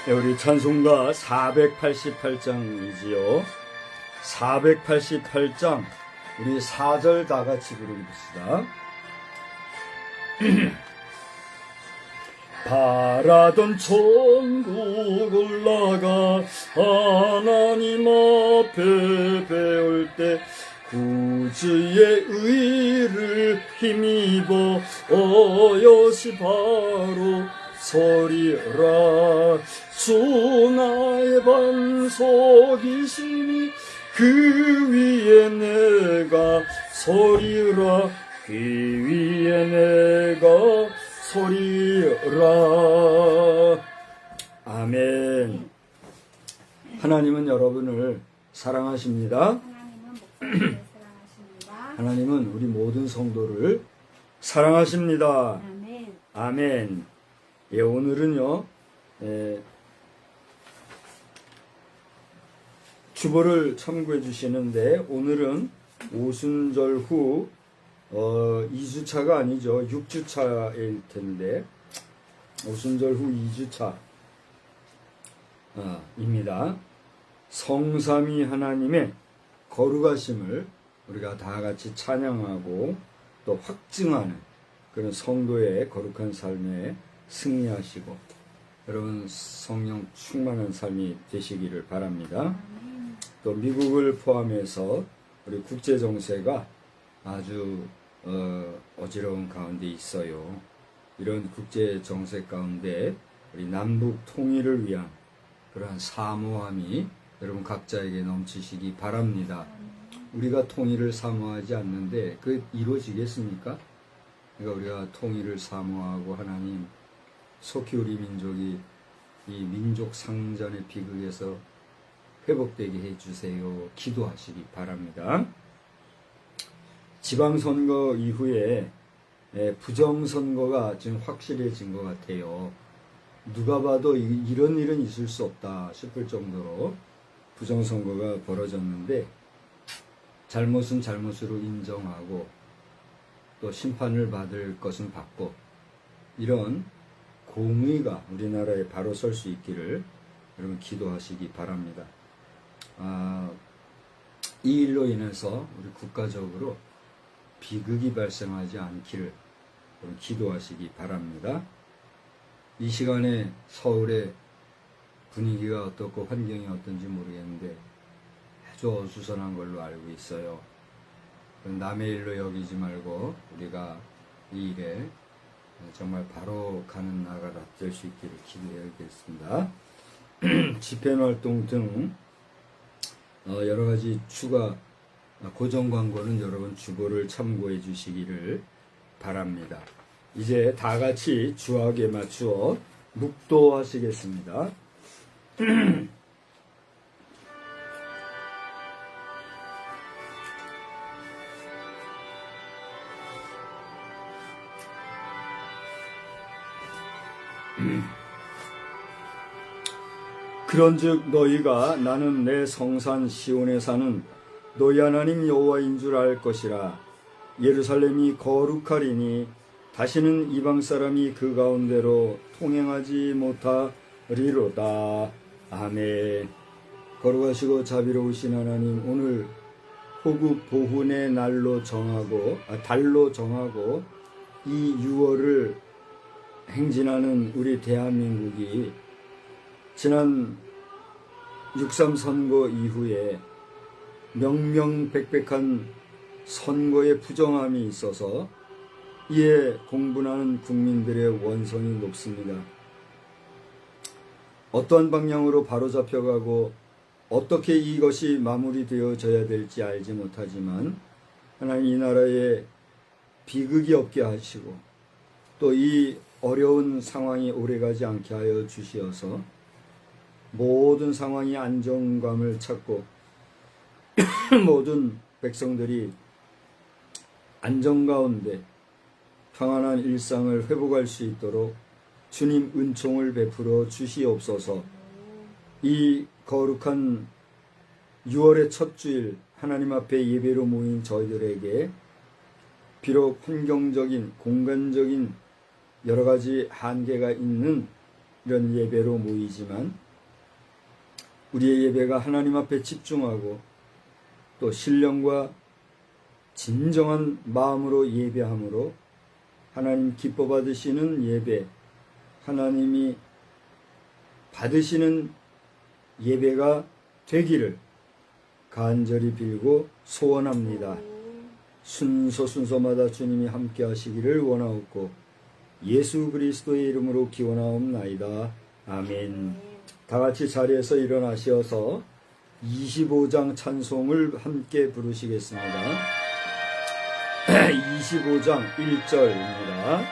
네, 우리 찬송가 488장이지요. 488장 우리 4절 다 같이 부르겠습니다. 바라던 천국 올라가 하나님 앞에 배울 때 구주의 의를 힘입어 어여시 바로 서리라. 주 나의 반석이시니 그 위에 내가 서리라. 그 위에 내가 서리라. 아멘. 하나님은 여러분을 사랑하십니다. 하나님은 우리 모든 성도를 사랑하십니다. 아멘. 아멘. 예, 오늘은요, 주보를 참고해 주시는데, 오늘은 오순절 후, 2주차가 아니죠. 6주차일 텐데, 오순절 후 2주차, 입니다. 성삼위 하나님의 거룩하심을 우리가 다 같이 찬양하고 또 확증하는 그런 성도의 거룩한 삶에 승리하시고 여러분 성령 충만한 삶이 되시기를 바랍니다. 또 미국을 포함해서 우리 국제 정세가 아주 어지러운 가운데 있어요. 이런 국제 정세 가운데 우리 남북 통일을 위한 그러한 사모함이 여러분 각자에게 넘치시기 바랍니다. 우리가 통일을 사모하지 않는데 그 이루어지겠습니까? 그러니까 우리가 통일을 사모하고 하나님 속히 우리 민족이 이 민족 상전의 비극에서 회복되게 해주세요. 기도하시기 바랍니다. 지방선거 이후에 부정선거가 지금 확실해진 것 같아요. 누가 봐도 이런 일은 있을 수 없다 싶을 정도로 부정선거가 벌어졌는데 잘못은 잘못으로 인정하고 또 심판을 받을 것은 받고 이런 공의가 우리나라에 바로 설 수 있기를 여러분 기도하시기 바랍니다. 이 일로 인해서 우리 국가적으로 비극이 발생하지 않기를 여러분 기도하시기 바랍니다. 이 시간에 서울의 분위기가 어떻고 환경이 어떤지 모르겠는데 아주 어수선한 걸로 알고 있어요. 남의 일로 여기지 말고 우리가 이 일에 정말 바로 가는 나라가 될 수 있기를 기도해야겠습니다. 집회활동 등 여러 가지 추가 고정 광고는 여러분 주보를 참고해 주시기를 바랍니다. 이제 다 같이 주악에 맞추어 묵도하시겠습니다. 그런즉 너희가 나는 내 성산 시온에 사는 너희 하나님 여호와인 줄 알 것이라. 예루살렘이 거룩하리니 다시는 이방 사람이 그 가운데로 통행하지 못하리로다. 아멘. 거룩하시고 자비로우신 하나님, 오늘 호국 보훈의 달로 정하고 이 6월을 행진하는 우리 대한민국이 지난 6.3 선거 이후에 명명백백한 선거의 부정함이 있어서 이에 공분하는 국민들의 원성이 높습니다. 어떠한 방향으로 바로잡혀가고 어떻게 이것이 마무리되어져야 될지 알지 못하지만 하나님 이 나라에 비극이 없게 하시고 또 이 어려운 상황이 오래가지 않게 하여 주시어서 모든 상황이 안정감을 찾고 모든 백성들이 안정 가운데 평안한 일상을 회복할 수 있도록 주님 은총을 베풀어 주시옵소서. 이 거룩한 6월의 첫 주일 하나님 앞에 예배로 모인 저희들에게 비록 환경적인 공간적인 여러 가지 한계가 있는 이런 예배로 모이지만 우리의 예배가 하나님 앞에 집중하고 또 신령과 진정한 마음으로 예배함으로 하나님 기뻐 받으시는 예배, 하나님이 받으시는 예배가 되기를 간절히 빌고 소원합니다. 순서마다 주님이 함께 하시기를 원하옵고 예수 그리스도의 이름으로 기원하옵나이다. 아멘. 다 같이 자리에서 일어나셔서 25장 찬송을 함께 부르시겠습니다. 25장 1절입니다.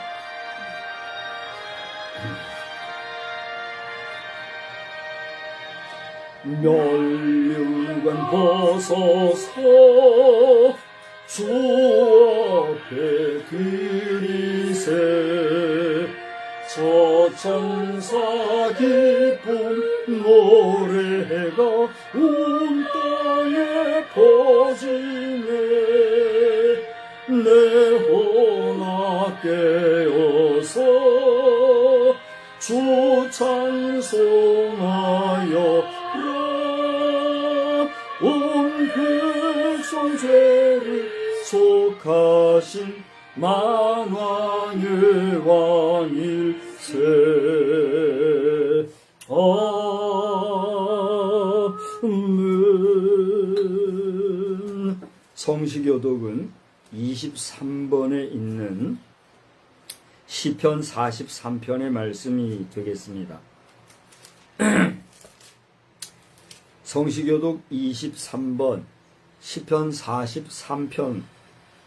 멸류관 벗어서 주 앞에 드리세 저 천사 기쁨 노래가 온 땅에 퍼지네 내 혼아 깨어서 주 찬송하여라 온 백성 죄를 속하신 만왕의 왕일세. 아멘. 성시교독은 23번에 있는 시편 43편의 말씀이 되겠습니다. 성시교독 23번 시편 43편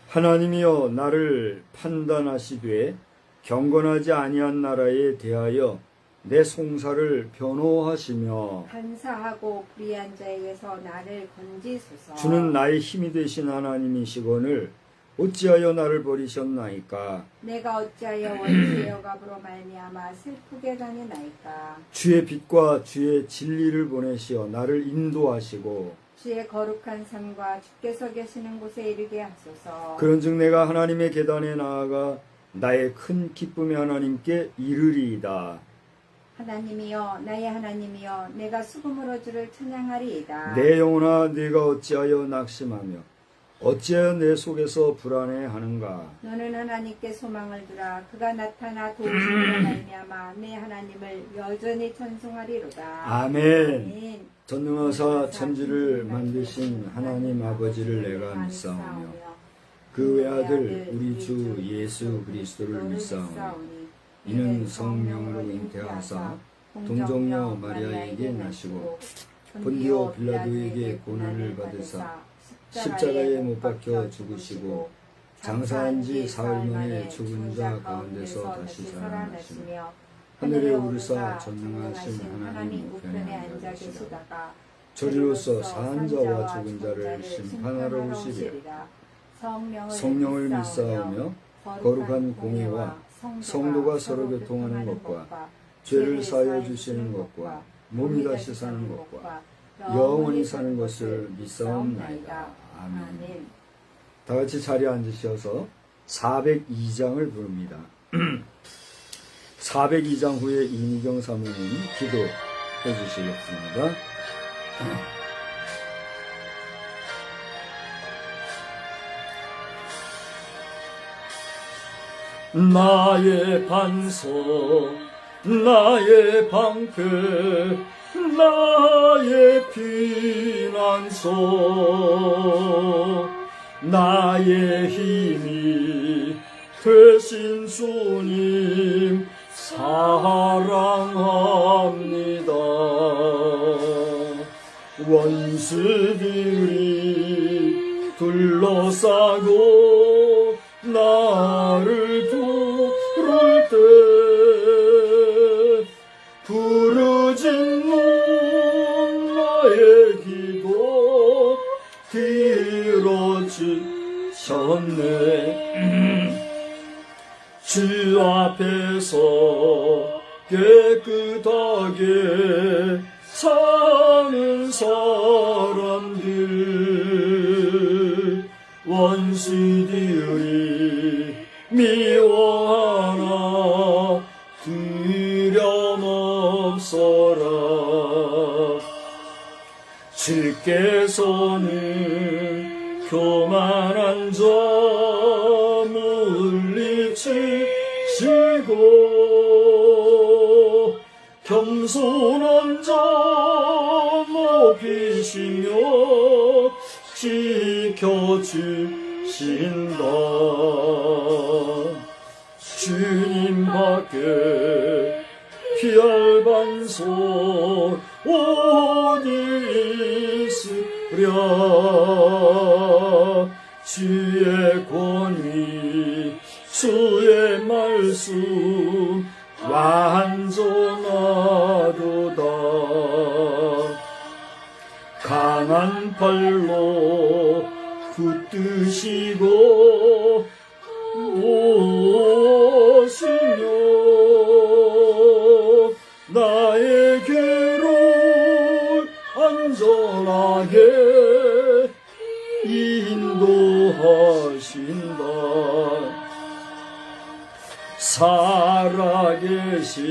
하나님이여 나를 판단하시되 경건하지 아니한 나라에 대하여 내 송사를 변호하시며 간사하고 불의한 자에게서 나를 건지소서. 주는 나의 힘이 되신 하나님이시거늘 어찌하여 나를 버리셨나이까. 내가 어찌하여 원수의 억압으로 말미암아 슬프게 다니나이까. 주의 빛과 주의 진리를 보내시어 나를 인도하시고 주의 거룩한 삶과 주께서 계시는 곳에 이르게 하소서. 그런즉 내가 하나님의 계단에 나아가 나의 큰 기쁨의 하나님께 이르리이다. 하나님이여 나의 하나님이여 내가 수금으로 주를 찬양하리이다. 내 영혼아 네가 어찌하여 낙심하며 어찌하여 내 속에서 불안해하는가. 너는 하나님께 소망을 두라. 그가 나타나 도우심으로 말미암아 내 하나님을 여전히 찬송하리로다. 아멘. 전능하사 천지를 만드신 하나님 아버지를 내가 믿사오며 그 외아들 우리 주 예수 그리스도를 믿사오니 이는 성령으로 잉태하사 동정녀 마리아에게 나시고 본디오 빌라도에게 고난을 받으사 십자가에 못 박혀 죽으시고 장사한 지 사흘 만에 죽은 자 가운데서 다시 살아나시며 하늘에 오르사 전능하신 하나님 우편에 앉아 계시다가 저리로서 사한 자와 죽은 자를 심판하러 오시리라. 성령을 믿사오며 거룩한 공예와 성도가 서로 교통하는 것과 죄를 사하여 주시는 것과 몸이 다시 사는 것과 영원히 사는 것을 믿사옵나이다. 아멘. 다 같이 자리에 앉으셔서 402장을 부릅니다. 402장 후에 이미경 사모님 기도해 주시겠습니다. 나의 반석, 나의 방패, 나의 피난소, 나의 힘이 되신 주님 사랑합니다. 원수들이 둘러싸고 나를 부를 때 부르짖는 나의 기도 들어주시옵소서. 주 앞에서 깨끗하게 사는 사람들 원수들이 미워하나 두려움없어라. 주께서는 교만한 자 물리치시고 겸손한 자 높이시며 지켜주신다. 주님 밖에 피할 반석 어디 있으랴. 주의 권위 주의 말씀 완전하도다. 강한 팔로 붙드시고 오시며 나에게로 안전하게 인도하신다. 살아계신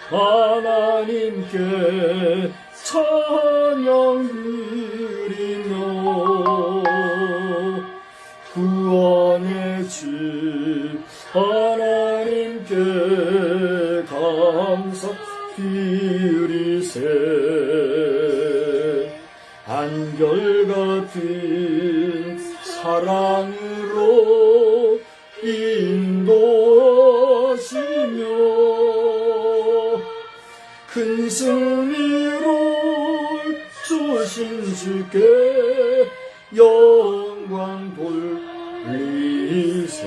하나님께 찬양 드리며 구원의 주 하나님께 감사 드리세. 한결같은 사랑으로 인도하시며 큰 승리로 주신 주께 영광 돌리세.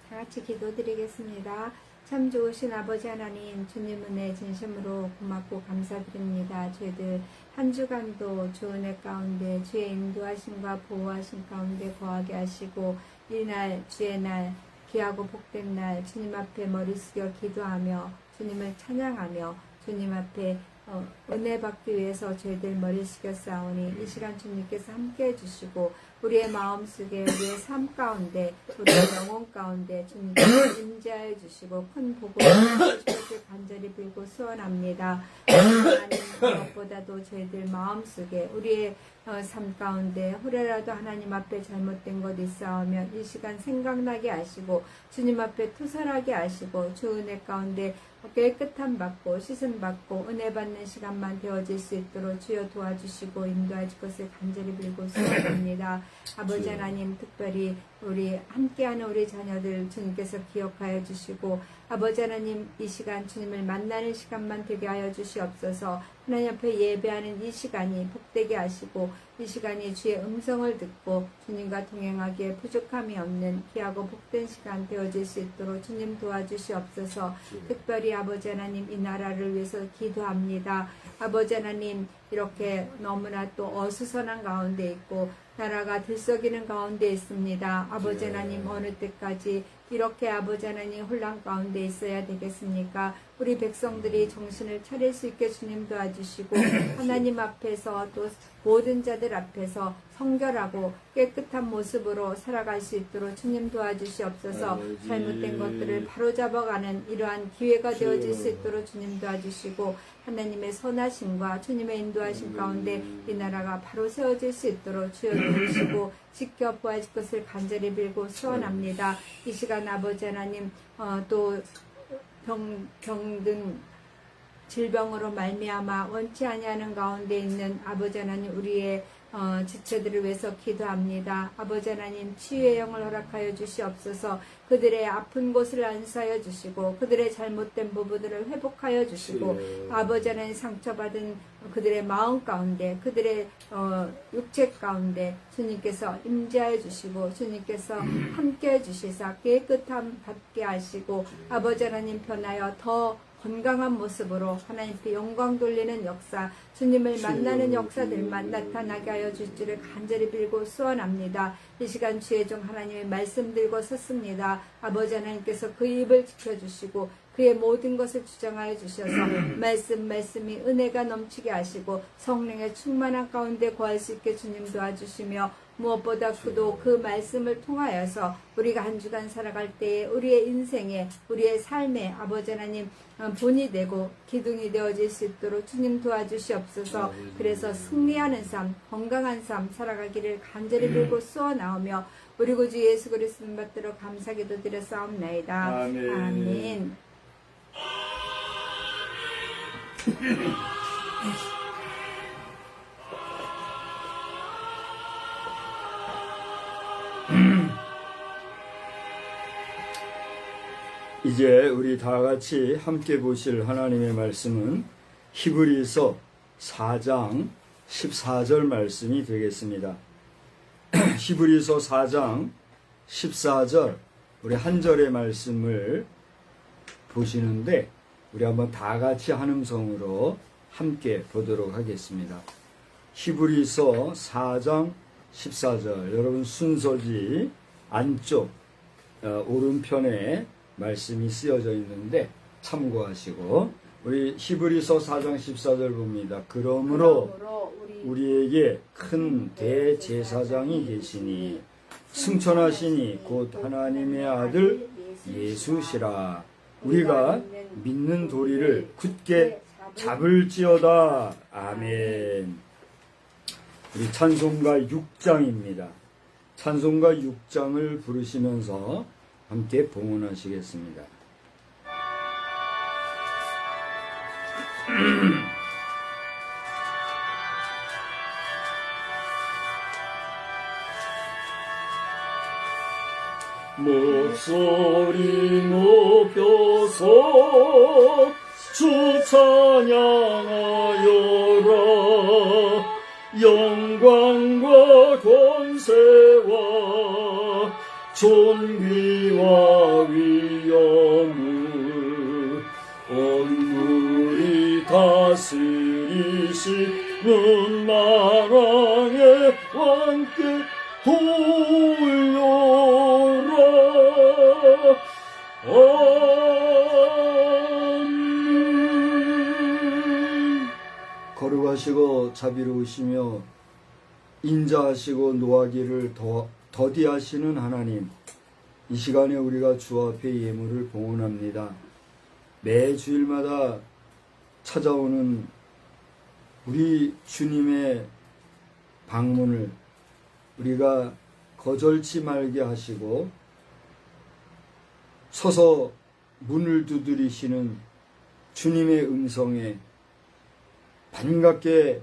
다 같이 기도드리겠습니다. 참 좋으신 아버지 하나님, 주님 은혜 진심으로 고맙고 감사드립니다. 저희들 한 주간도 주 은혜 가운데 주의 인도하심과 보호하심 가운데 거하게 하시고 이날 주의 날 귀하고 복된 날 주님 앞에 머리 숙여 기도하며 주님을 찬양하며 주님 앞에 은혜 받기 위해서 저희들 머리 숙여 싸우니 이 시간 주님께서 함께 해주시고 우리의 마음속에 우리의 삶 가운데 우리의 영혼 가운데 주님께서 임재하여 주시고 큰 복을 주실 것을 간절히 빌고 소원합니다. 하나님 무엇보다도 저희들 마음속에 우리의 삶 가운데 혹여라도 하나님 앞에 잘못된 것 있사오면 이 시간 생각나게 하시고 주님 앞에 투설하게 하시고 주 은혜 가운데 깨끗함 받고 씻음 받고 은혜 받는 시간만 되어질 수 있도록 주여 도와주시고 인도하실 것을 간절히 빌고 소원합니다. 아버지 하나님, 특별히 우리 함께하는 우리 자녀들 주님께서 기억하여 주시고 아버지 하나님, 이 시간 주님을 만나는 시간만 되게 하여 주시옵소서. 하나님 앞에 예배하는 이 시간이 복되게 하시고 이 시간이 주의 음성을 듣고 주님과 동행하기에 부족함이 없는 귀하고 복된 시간 되어질 수 있도록 주님 도와주시옵소서. 특별히 아버지 하나님, 이 나라를 위해서 기도합니다. 아버지 하나님, 이렇게 너무나 또 어수선한 가운데 있고 나라가 들썩이는 가운데 있습니다. 아버지 하나님, 어느 때까지 이렇게 아버지 하나님 혼란 가운데 있어야 되겠습니까? 우리 백성들이 정신을 차릴 수 있게 주님 도와주시고 하나님 앞에서 또 모든 자들 앞에서 성결하고 깨끗한 모습으로 살아갈 수 있도록 주님 도와주시옵소서. 잘못된 것들을 바로잡아가는 이러한 기회가 되어질 수 있도록 주님 도와주시고 하나님의 선하심과 주님의 인도하심 가운데 이 나라가 바로 세워질 수 있도록 주여 도우시고 지켜 보아줄 것을 간절히 빌고 소원합니다. 이 시간 아버지 하나님 또 병든 질병으로 말미암아 원치 아니하는 가운데 있는 아버지 하나님, 우리의 지체들을 위해서 기도합니다. 아버지 하나님 치유의 영을 허락하여 주시옵소서. 그들의 아픈 곳을 안수하여 주시고 그들의 잘못된 부분들을 회복하여 주시고 아버지 하나님 상처받은 그들의 마음 가운데 그들의 육체 가운데 주님께서 임재하여 주시고 주님께서 함께해 주시사 깨끗함 받게 하시고 아버지 하나님 편하여 더 건강한 모습으로 하나님께 영광 돌리는 역사, 주님을 만나는 역사들만 나타나게 하여 주시기를 간절히 빌고 소원합니다. 이 시간 주의 종 하나님의 말씀 들고 섰습니다. 아버지 하나님께서 그 입을 지켜주시고 그의 모든 것을 주장하여 주셔서 말씀이 은혜가 넘치게 하시고 성령의 충만한 가운데 거할 수 있게 주님 도와주시며 무엇보다 그 말씀을 통하여서 우리가 한 주간 살아갈 때에 우리의 인생에 우리의 삶에 아버지 하나님 본이 되고 기둥이 되어질 수 있도록 주님 도와주시옵소서. 그래서 승리하는 삶, 건강한 삶 살아가기를 간절히 빌고 쏘아나오며 우리 구주 예수 그리스도 받들어 감사기도 드렸사옵나이다. 아멘. 이제 우리 다 같이 함께 보실 하나님의 말씀은 히브리서 4장 14절 말씀이 되겠습니다. 히브리서 4장 14절 우리 한 절의 말씀을 보시는데 우리 한번 다 같이 한 음성으로 함께 보도록 하겠습니다. 히브리서 4장 14절 여러분 순서지 안쪽 오른편에 말씀이 쓰여져 있는데 참고하시고 우리 히브리서 4장 14절 봅니다. 그러므로 우리에게 큰 대제사장이 계시니 승천하시니 곧 하나님의 아들 예수시라. 우리가 믿는 도리를 굳게 잡을지어다. 아멘. 우리 찬송가 6장입니다. 찬송가 6장을 부르시면서 함께 봉헌하시겠습니다. 목소리 높여서 주 찬양하여라. 영광과 권세와 존귀와 위엄을 온물이 다스리시는 나라의 왕께 돌려라. 아멘. 거룩하시고 자비로우시며 인자하시고 노하기를 더디하시는 하나님, 이 시간에 우리가 주 앞에 예물을 봉헌합니다. 매 주일마다 찾아오는 우리 주님의 방문을 우리가 거절치 말게 하시고 서서 문을 두드리시는 주님의 음성에 반갑게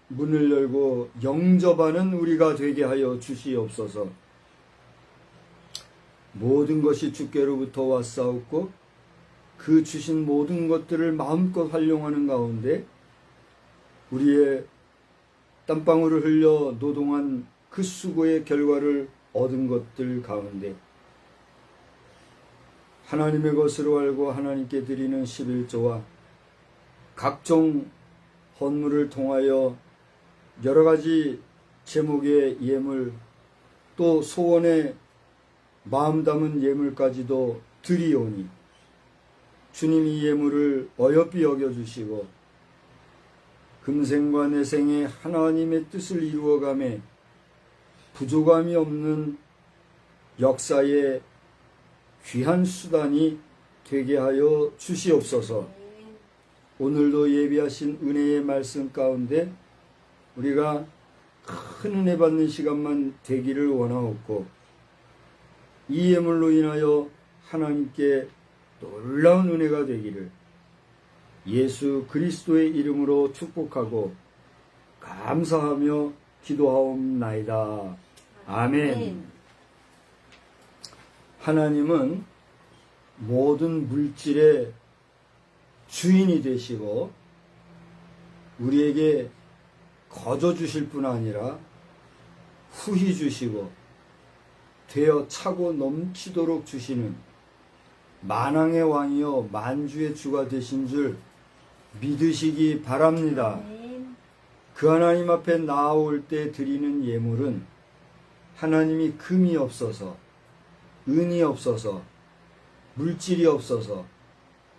문을 열고 영접하는 우리가 되게 하여 주시옵소서. 모든 것이 주께로부터 왔사옵고 그 주신 모든 것들을 마음껏 활용하는 가운데 우리의 땀방울을 흘려 노동한 그 수고의 결과를 얻은 것들 가운데 하나님의 것으로 알고 하나님께 드리는 11조와 각종 헌물을 통하여 여러 가지 제목의 예물 또 소원의 마음 담은 예물까지도 드리오니 주님이 예물을 어여삐 여겨주시고 금생과 내생에 하나님의 뜻을 이루어가며 부족함이 없는 역사의 귀한 수단이 되게 하여 주시옵소서. 오늘도 예비하신 은혜의 말씀 가운데 우리가 큰 은혜 받는 시간만 되기를 원하옵고 이 예물로 인하여 하나님께 놀라운 은혜가 되기를 예수 그리스도의 이름으로 축복하고 감사하며 기도하옵나이다. 아멘. 하나님은 모든 물질의 주인이 되시고 우리에게 거저 주실 뿐 아니라 후히 주시고 되어 차고 넘치도록 주시는 만왕의 왕이요 만주의 주가 되신 줄 믿으시기 바랍니다. 그 하나님 앞에 나아올 때 드리는 예물은 하나님이 금이 없어서 은이 없어서 물질이 없어서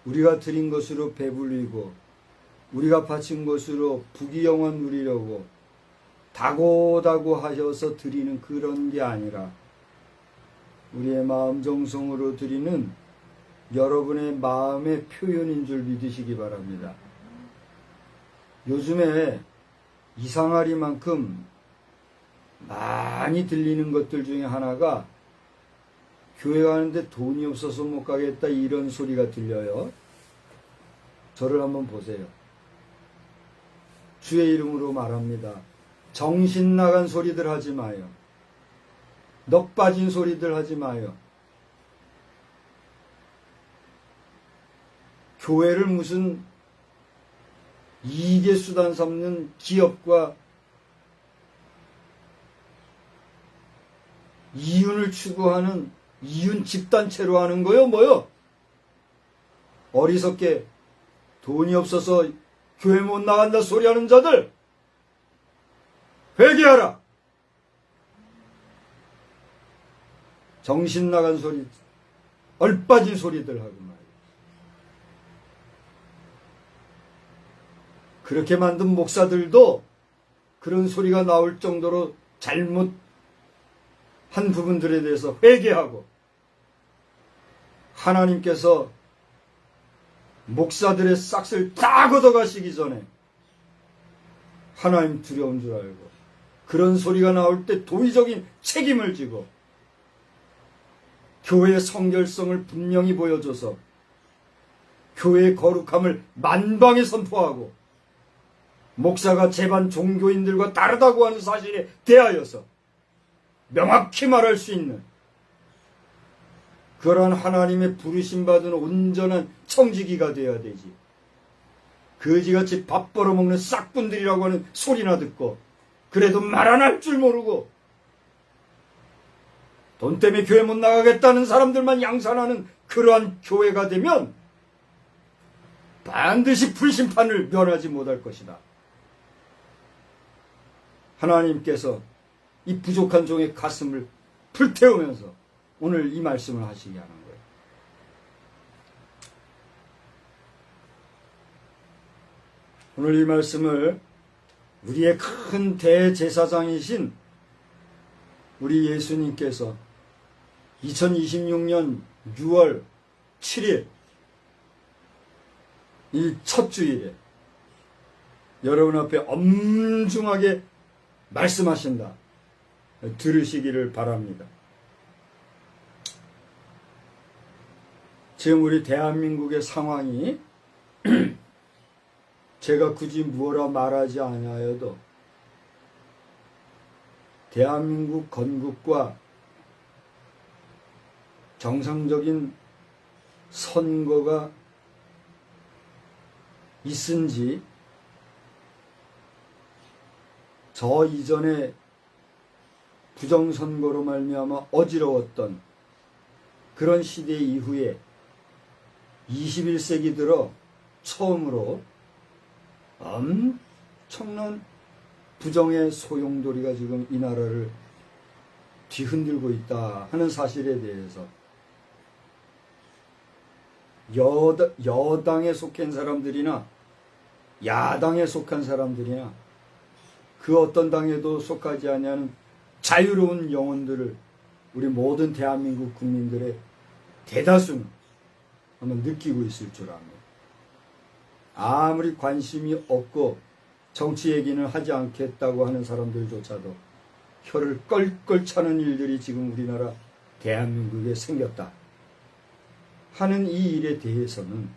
우리가 드린 것으로 배불리고 우리가 바친 것으로 부귀영화 누리려고 다고다고 하셔서 드리는 그런 게 아니라 우리의 마음 정성으로 드리는 여러분의 마음의 표현인 줄 믿으시기 바랍니다. 요즘에 이상하리만큼 많이 들리는 것들 중에 하나가 교회 가는데 돈이 없어서 못 가겠다 이런 소리가 들려요. 저를 한번 보세요. 주의 이름으로 말합니다. 정신 나간 소리들 하지 마요. 넋 빠진 소리들 하지 마요. 교회를 무슨 이익의 수단 삼는 기업과 이윤을 추구하는 이윤 집단체로 하는 거요? 뭐요? 어리석게 돈이 없어서 교회 못 나간다 소리하는 자들 회개하라. 정신 나간 소리, 얼빠진 소리들 하고 말이야. 그렇게 만든 목사들도 그런 소리가 나올 정도로 잘못한 부분들에 대해서 회개하고 하나님께서 목사들의 싹을 다 걷어가시기 전에 하나님 두려운 줄 알고 그런 소리가 나올 때 도의적인 책임을 지고 교회의 성결성을 분명히 보여줘서 교회의 거룩함을 만방에 선포하고 목사가 제반 종교인들과 다르다고 하는 사실에 대하여서 명확히 말할 수 있는 그러한 하나님의 부르심받은 온전한 청지기가 되어야 되지. 거지같이 밥 벌어먹는 싹분들이라고 하는 소리나 듣고 그래도 말 안 할 줄 모르고 돈 때문에 교회 못 나가겠다는 사람들만 양산하는 그러한 교회가 되면 반드시 불심판을 면하지 못할 것이다. 하나님께서 이 부족한 종의 가슴을 불태우면서 오늘 이 말씀을 하시게 하는 거예요. 오늘 이 말씀을 우리의 큰 대제사장이신 우리 예수님께서 2026년 6월 7일 이 첫 주일에 여러분 앞에 엄중하게 말씀하신다. 들으시기를 바랍니다. 지금 우리 대한민국의 상황이 제가 굳이 무엇라 말하지 아니하여도 대한민국 건국과 정상적인 선거가 있은지 저 이전에 부정선거로 말미암아 어지러웠던 그런 시대 이후에 21세기 들어 처음으로 엄청난 부정의 소용돌이가 지금 이 나라를 뒤흔들고 있다 하는 사실에 대해서 여당에 속한 사람들이나 야당에 속한 사람들이나 그 어떤 당에도 속하지 아니하는 자유로운 영혼들을 우리 모든 대한민국 국민들의 대다수는 아마 느끼고 있을 줄 압니다. 아무리 관심이 없고 정치 얘기는 하지 않겠다고 하는 사람들조차도 혀를 껄껄 차는 일들이 지금 우리나라 대한민국에 생겼다 하는 이 일에 대해서는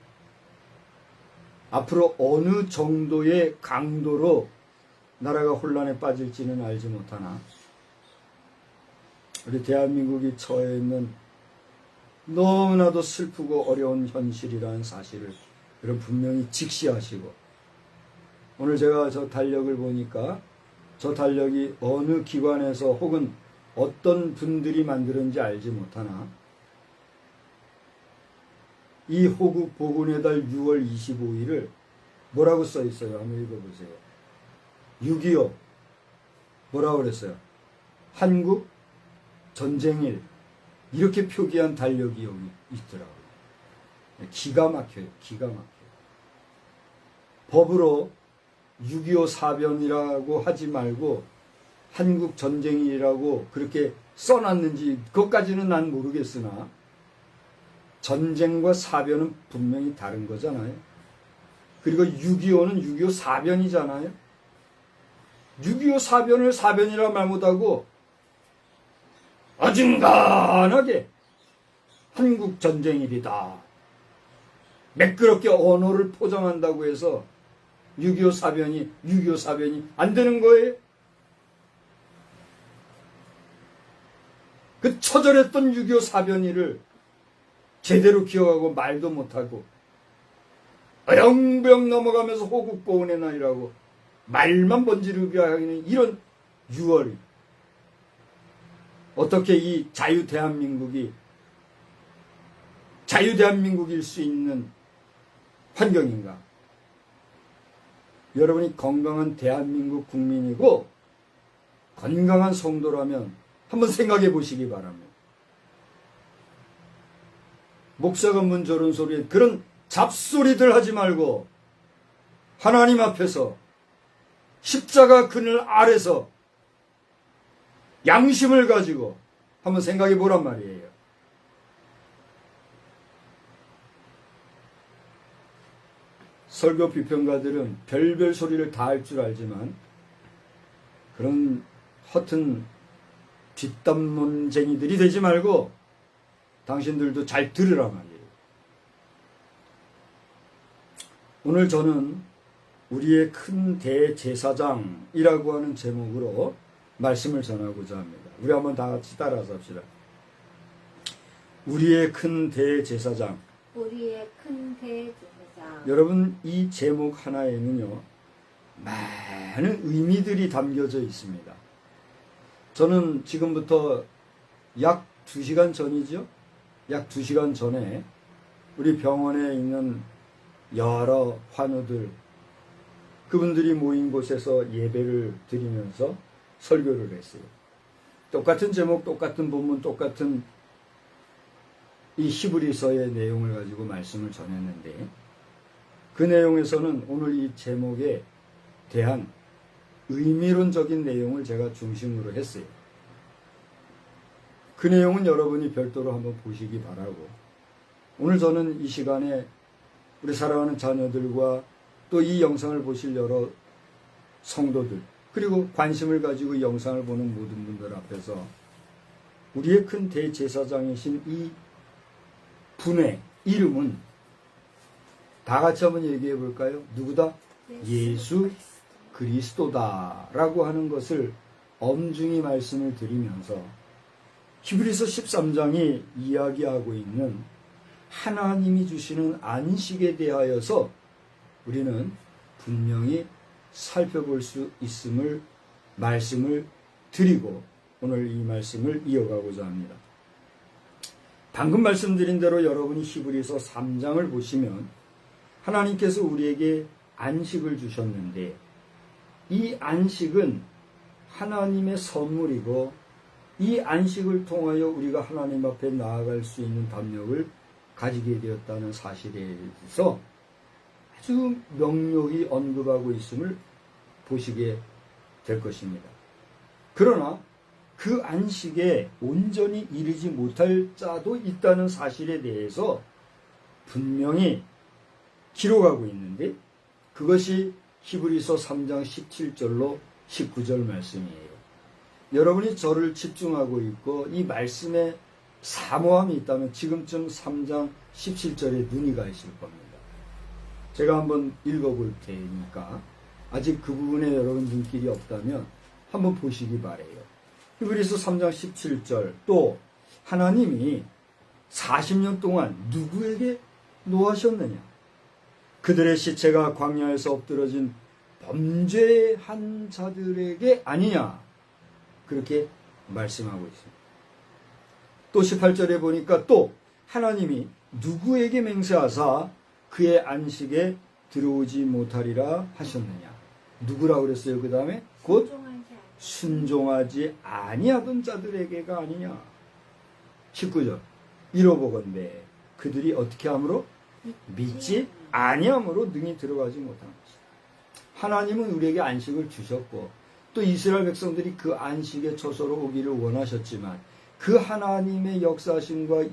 앞으로 어느 정도의 강도로 나라가 혼란에 빠질지는 알지 못하나 우리 대한민국이 처해 있는 너무나도 슬프고 어려운 현실이라는 사실을 여러분 분명히 직시하시고, 오늘 제가 저 달력을 보니까 저 달력이 어느 기관에서 혹은 어떤 분들이 만들었는지 알지 못하나 이 호국 복운의 달 6월 25일을 뭐라고 써 있어요? 한번 읽어보세요. 6.25 뭐라고 그랬어요? 한국 전쟁일 이렇게 표기한 달력이 여기 있더라고요. 기가 막혀요. 기가 막혀요. 법으로 6.25 사변이라고 하지 말고 한국 전쟁이라고 그렇게 써놨는지 그것까지는 난 모르겠으나 전쟁과 사변은 분명히 다른 거잖아요. 그리고 6.25는 6.25 사변이잖아요. 6.25 사변을 사변이라 말 못하고 어중간하게 한국 전쟁일이다. 매끄럽게 언어를 포장한다고 해서 6.25 사변이 안 되는 거예요. 그 처절했던 6.25 사변일을 제대로 기억하고 말도 못하고 어영부영 넘어가면서 호국 보훈의 날이라고 말만 번지르게 하는 이런 6월이 어떻게 이 자유 대한민국일 수 있는 환경인가? 여러분이 건강한 대한민국 국민이고 건강한 성도라면 한번 생각해 보시기 바랍니다. 목사가 문 저런 소리에 그런 잡소리들 하지 말고 하나님 앞에서 십자가 그늘 아래서 양심을 가지고 한번 생각해 보란 말이에요. 설교 비평가들은 별별 소리를 다 할 줄 알지만 그런 허튼 뒷담론쟁이들이 되지 말고 당신들도 잘 들으라 말이에요. 오늘 저는 우리의 큰 대제사장이라고 하는 제목으로 말씀을 전하고자 합니다. 우리 한번 다 같이 따라서 합시다. 우리의 큰 대제사장. 우리의 큰 대제사장. 여러분, 이 제목 하나에는요 많은 의미들이 담겨져 있습니다. 저는 지금부터 약 2시간 전이죠? 약 2시간 전에 우리 병원에 있는 여러 환우들, 그분들이 모인 곳에서 예배를 드리면서 설교를 했어요. 똑같은 제목, 똑같은 본문, 똑같은 이 히브리서의 내용을 가지고 말씀을 전했는데 그 내용에서는 오늘 이 제목에 대한 의미론적인 내용을 제가 중심으로 했어요. 그 내용은 여러분이 별도로 한번 보시기 바라고, 오늘 저는 이 시간에 우리 사랑하는 자녀들과 또 이 영상을 보실 여러 성도들, 그리고 관심을 가지고 이 영상을 보는 모든 분들 앞에서 우리의 큰 대제사장이신 이 분의 이름은 다 같이 한번 얘기해 볼까요? 누구다? 예수 그리스도다라고 하는 것을 엄중히 말씀을 드리면서 히브리서 13장이 이야기하고 있는 하나님이 주시는 안식에 대하여서 우리는 분명히 살펴볼 수 있음을 말씀을 드리고 오늘 이 말씀을 이어가고자 합니다. 방금 말씀드린 대로 여러분이 히브리서 3장을 보시면 하나님께서 우리에게 안식을 주셨는데 이 안식은 하나님의 선물이고 이 안식을 통하여 우리가 하나님 앞에 나아갈 수 있는 담력을 가지게 되었다는 사실에 대해서 아주 명료히 언급하고 있음을 보시게 될 것입니다. 그러나 그 안식에 온전히 이르지 못할 자도 있다는 사실에 대해서 분명히 기록하고 있는데 그것이 히브리서 3장 17절로 19절 말씀이에요. 여러분이 저를 집중하고 있고 이 말씀에 사모함이 있다면 지금쯤 3장 17절에 눈이 가 있을 겁니다. 제가 한번 읽어볼 테니까 아직 그 부분에 여러분 눈길이 없다면 한번 보시기 바래요. 히브리서 3장 17절 또 하나님이 40년 동안 누구에게 노하셨느냐? 그들의 시체가 광야에서 엎드러진 범죄한 자들에게 아니냐? 그렇게 말씀하고 있습니다. 또 18절에 보니까 또 하나님이 누구에게 맹세하사 그의 안식에 들어오지 못하리라 하셨느냐? 누구라고 그랬어요? 그 다음에 곧 순종하지 아니하던 자들에게가 아니냐? 19절 이러보건대 그들이 어떻게 함으로? 믿지 아니함으로 능히 들어가지 못한 것이다. 하나님은 우리에게 안식을 주셨고 또 이스라엘 백성들이 그 안식의 처소로 오기를 원하셨지만 그 하나님의 역사심과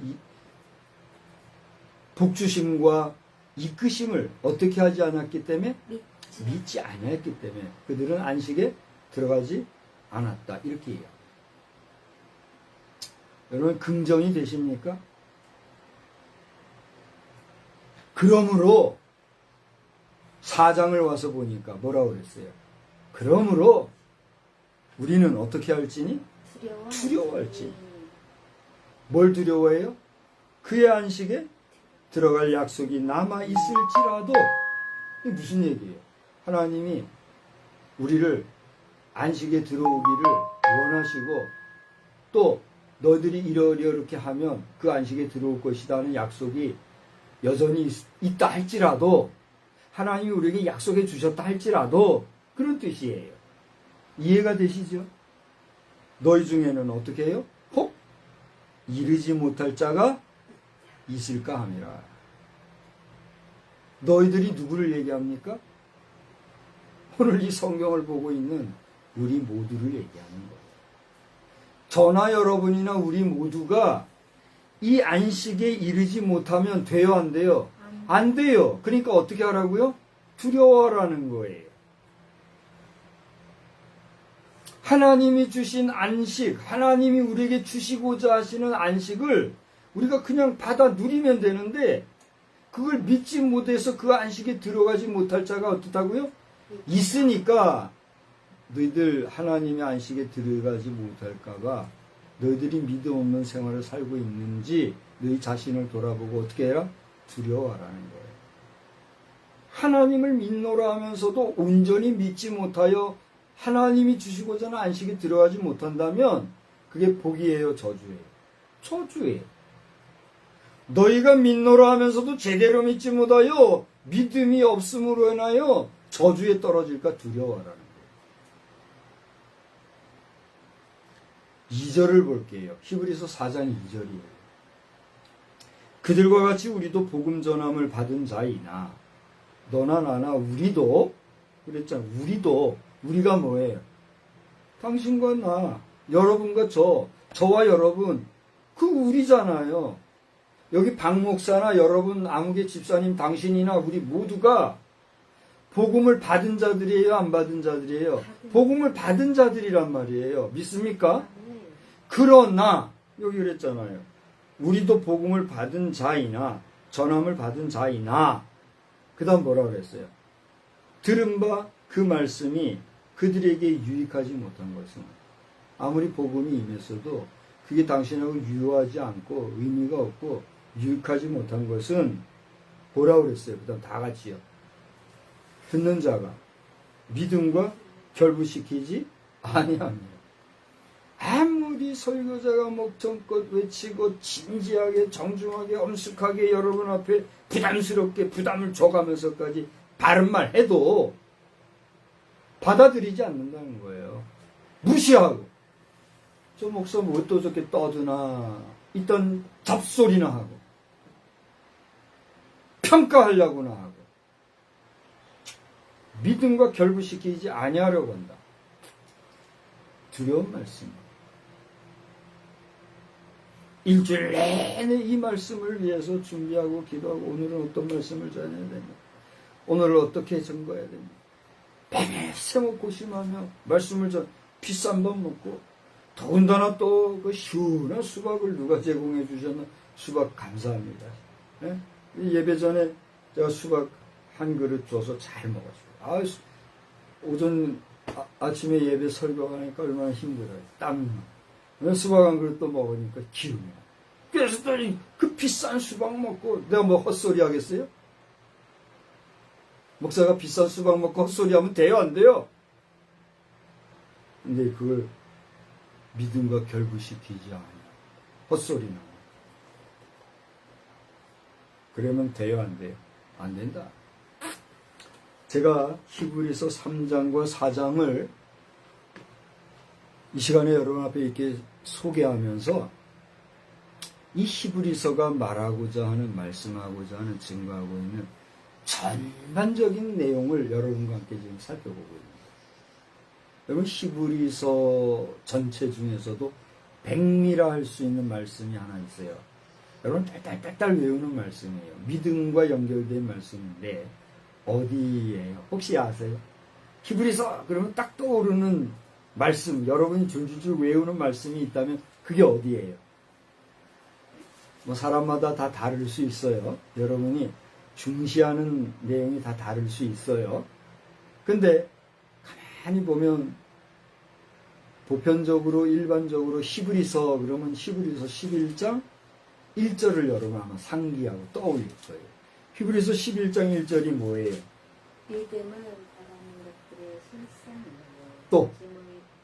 복주심과 이끄심을 어떻게 하지 않았기 때문에? 믿지 아니했기 때문에 그들은 안식에 들어가지 않았다. 이렇게 해요. 여러분 긍정이 되십니까? 그러므로 4장을 와서 보니까 뭐라고 그랬어요? 그러므로 우리는 어떻게 할지니? 두려워할지니. 뭘 두려워해요? 그의 안식에 들어갈 약속이 남아 있을지라도. 이게 무슨 얘기예요? 하나님이 우리를 안식에 들어오기를 원하시고 또 너희들이 이렇게 하면 그 안식에 들어올 것이다 하는 약속이 여전히 있다 할지라도 하나님이 우리에게 약속해 주셨다 할지라도 그런 뜻이에요. 이해가 되시죠? 너희 중에는 어떻게 해요? 혹 이르지 못할 자가 있을까 함이라. 너희들이 누구를 얘기합니까? 오늘 이 성경을 보고 있는 우리 모두를 얘기하는 거예요. 저나 여러분이나 우리 모두가 이 안식에 이르지 못하면 돼요, 안 돼요? 안 돼요. 그러니까 어떻게 하라고요? 두려워하라는 거예요. 하나님이 주신 안식, 하나님이 우리에게 주시고자 하시는 안식을 우리가 그냥 받아 누리면 되는데 그걸 믿지 못해서 그 안식에 들어가지 못할 자가 어떻다고요? 있으니까 너희들 하나님의 안식에 들어가지 못할까봐 너희들이 믿음 없는 생활을 살고 있는지 너희 자신을 돌아보고 어떻게 해라? 두려워하라는 거예요. 하나님을 믿노라 하면서도 온전히 믿지 못하여 하나님이 주시고자 하는 안식에 들어가지 못한다면 그게 복이에요, 저주예요? 저주예요. 너희가 믿노라 하면서도 제대로 믿지 못하여 믿음이 없음으로 인하여 저주에 떨어질까 두려워하라는 거예요. 2절을 볼게요. 히브리서 4장 2절이에요. 그들과 같이 우리도 복음 전함을 받은 자이나 너나 나나 우리도 그랬잖아. 우리가 뭐예요? 당신과 나, 여러분과 저와 여러분 그 우리잖아요. 여기 박 목사나 여러분 아무개 집사님 당신이나 우리 모두가 복음을 받은 자들이에요? 안 받은 자들이에요? 복음을 받은 자들이란 말이에요. 믿습니까? 그러나 여기 그랬잖아요. 우리도 복음을 받은 자이나 전함을 받은 자이나 그 다음 뭐라 그랬어요? 들은 바 그 말씀이 그들에게 유익하지 못한 것은 아무리 복음이 임했어도 그게 당신하고 유효하지 않고 의미가 없고 유익하지 못한 것은 뭐라 그랬어요? 그 다음 다 같이요. 듣는 자가 믿음과 결부시키지 아니합니다. 아무리 설교자가 목청껏 외치고 진지하게 정중하게 엄숙하게 여러분 앞에 부담스럽게 부담을 줘가면서까지 바른 말 해도 받아들이지 않는다는 거예요. 무시하고 저 목사 뭐 또 저렇게 떠드나 있던 잡소리나 하고 평가하려고나 하고 믿음과 결부시키지 아니하려고 한다. 두려운 말씀. 일주일 내내 이 말씀을 위해서 준비하고 기도하고 오늘은 어떤 말씀을 전해야 되냐, 오늘을 어떻게 증거해야 되냐, 매일 세모 고심하며 말씀을 비싼 밥 먹고 더군다나 또 그 시원한 수박을 누가 제공해 주셨나, 수박 감사합니다. 네? 예배 전에 제가 수박 한 그릇 줘서 잘 먹었어요. 오전 아침에 예배 설교하니까 얼마나 힘들어요. 땀이 막. 수박 한 그릇 또 먹으니까 기운이 나. 그래서 또 그 비싼 수박 먹고 내가 뭐 헛소리 하겠어요? 목사가 비싼 수박 먹고 헛소리 하면 돼요, 안 돼요? 근데 그걸 믿음과 결부시키지 않아요. 헛소리나. 그러면 돼요, 안 돼요? 안 된다. 제가 히브리서 3장과 4장을 이 시간에 여러분 앞에 이렇게 소개하면서 이 히브리서가 말하고자 하는, 말씀하고자 하는, 증거하고 있는 전반적인 내용을 여러분과 함께 지금 살펴보고 있습니다. 여러분, 히브리서 전체 중에서도 백미라 할 수 있는 말씀이 하나 있어요. 여러분, 딸딸딸딸 외우는 말씀이에요. 믿음과 연결된 말씀인데 어디예요? 혹시 아세요? 히브리서 그러면 딱 떠오르는 말씀, 여러분이 줄줄줄 외우는 말씀이 있다면 그게 어디예요? 뭐 사람마다 다 다를 수 있어요. 여러분이 중시하는 내용이 다 다를 수 있어요. 근데 가만히 보면 보편적으로 일반적으로 히브리서 그러면 히브리서 11장 1절을 여러분 아마 상기하고 떠올릴 거예요. 히브리서 11장 1절이 뭐예요? 믿음은 바라는 것들의 실상이고 또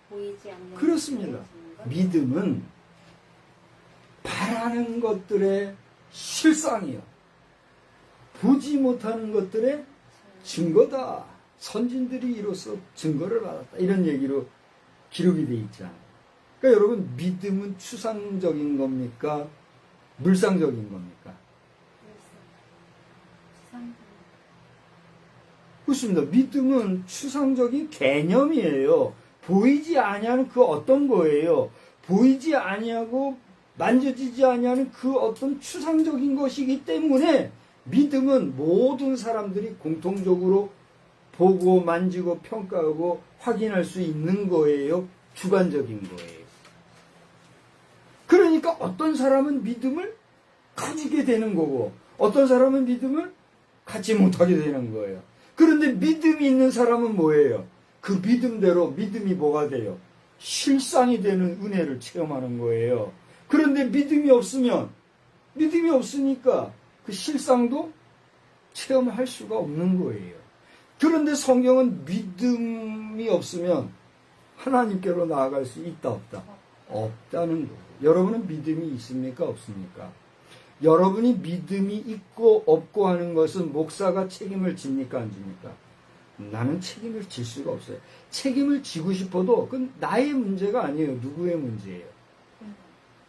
보이지 않는 그렇습니다. 믿음은 바라는 것들의 실상이요. 보지 못하는 것들의 증거다. 선진들이 이로써 증거를 받았다. 이런 얘기로 기록이 되어 있잖아요. 그러니까 여러분, 믿음은 추상적인 겁니까? 물상적인 겁니까? 그렇습니다. 믿음은 추상적인 개념이에요. 보이지 아니하는 그 어떤 거예요. 보이지 아니하고 만져지지 아니하는 그 어떤 추상적인 것이기 때문에 믿음은 모든 사람들이 공통적으로 보고 만지고 평가하고 확인할 수 있는 거예요. 주관적인 거예요. 그러니까 어떤 사람은 믿음을 가지게 되는 거고 어떤 사람은 믿음을 갖지 못하게 되는 거예요. 그런데 믿음이 있는 사람은 뭐예요? 그 믿음대로 믿음이 뭐가 돼요? 실상이 되는 은혜를 체험하는 거예요. 그런데 믿음이 없으니까 그 실상도 체험할 수가 없는 거예요. 그런데 성경은 믿음이 없으면 하나님께로 나아갈 수 있다 없다? 없다는 거예요. 여러분은 믿음이 있습니까? 없습니까? 여러분이 믿음이 있고 없고 하는 것은 목사가 책임을 집니까? 안 집니까? 나는 책임을 질 수가 없어요. 책임을 지고 싶어도 그건 나의 문제가 아니에요. 누구의 문제예요?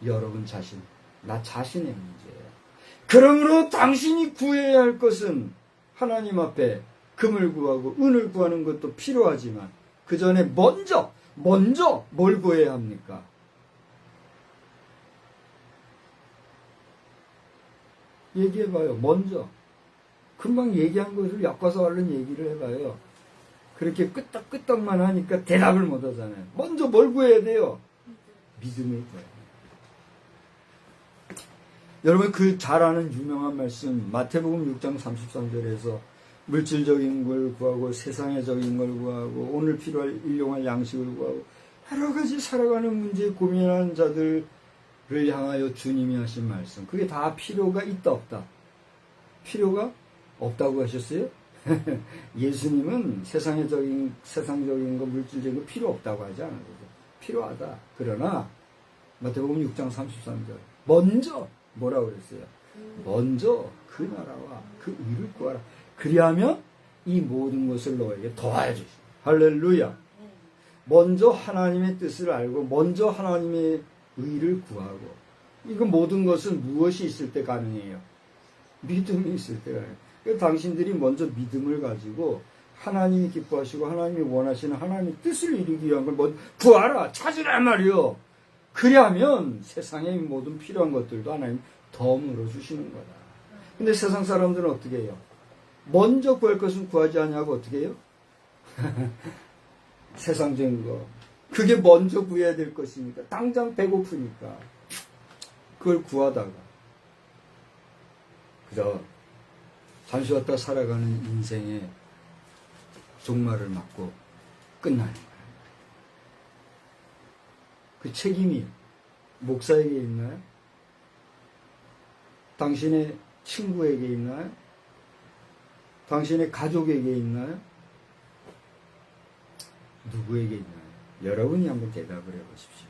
여러분 자신, 나 자신의 문제예요. 그러므로 당신이 구해야 할 것은 하나님 앞에 금을 구하고 은을 구하는 것도 필요하지만 그 전에 먼저 뭘 구해야 합니까? 얘기해봐요. 먼저. 금방 얘기한 것을 엮어서 얼른 얘기를 해봐요. 그렇게 끄떡끄떡만 하니까 대답을 못 하잖아요. 먼저 뭘 구해야 돼요? 믿음을 구해야 돼요. 여러분, 그 잘 아는 유명한 말씀 마태복음 6장 33절에서 물질적인 걸 구하고 세상의적인 걸 구하고 오늘 필요할 일용할 양식을 구하고 여러 가지 살아가는 문제에 고민하는 자들을 향하여 주님이 하신 말씀, 그게 다 필요가 있다 없다? 필요가 없다고 하셨어요? 예수님은 세상적인 거, 물질적인 거 필요 없다고 하지 않아요. 필요하다. 그러나 마태복음 6장 33절 먼저 뭐라고 그랬어요? 먼저 그 나라와 그 의를 구하라. 그리하면 이 모든 것을 너에게 더하여 주시오. 할렐루야. 먼저 하나님의 뜻을 알고 먼저 하나님의 의를 구하고, 이거 모든 것은 무엇이 있을 때 가능해요? 믿음이 있을 때 가능해요. 그래서 당신들이 먼저 믿음을 가지고 하나님이 기뻐하시고 하나님이 원하시는 하나님의 뜻을 이루기 위한 걸 먼저 구하라, 찾으란 말이요. 그러면 세상의 모든 필요한 것들도 하나님 덤으로 주시는 거다. 근데 세상 사람들은 어떻게 해요? 먼저 구할 것은 구하지 않냐고 어떻게 해요? 세상적인 거. 그게 먼저 구해야 될 것이니까. 당장 배고프니까. 그걸 구하다가 그저 잠시 왔다 살아가는 인생의 종말을 맞고 끝나는 거예요. 그 책임이 목사에게 있나요? 당신의 친구에게 있나요? 당신의 가족에게 있나요? 누구에게 있나요? 여러분이 한번 대답을 해보십시오.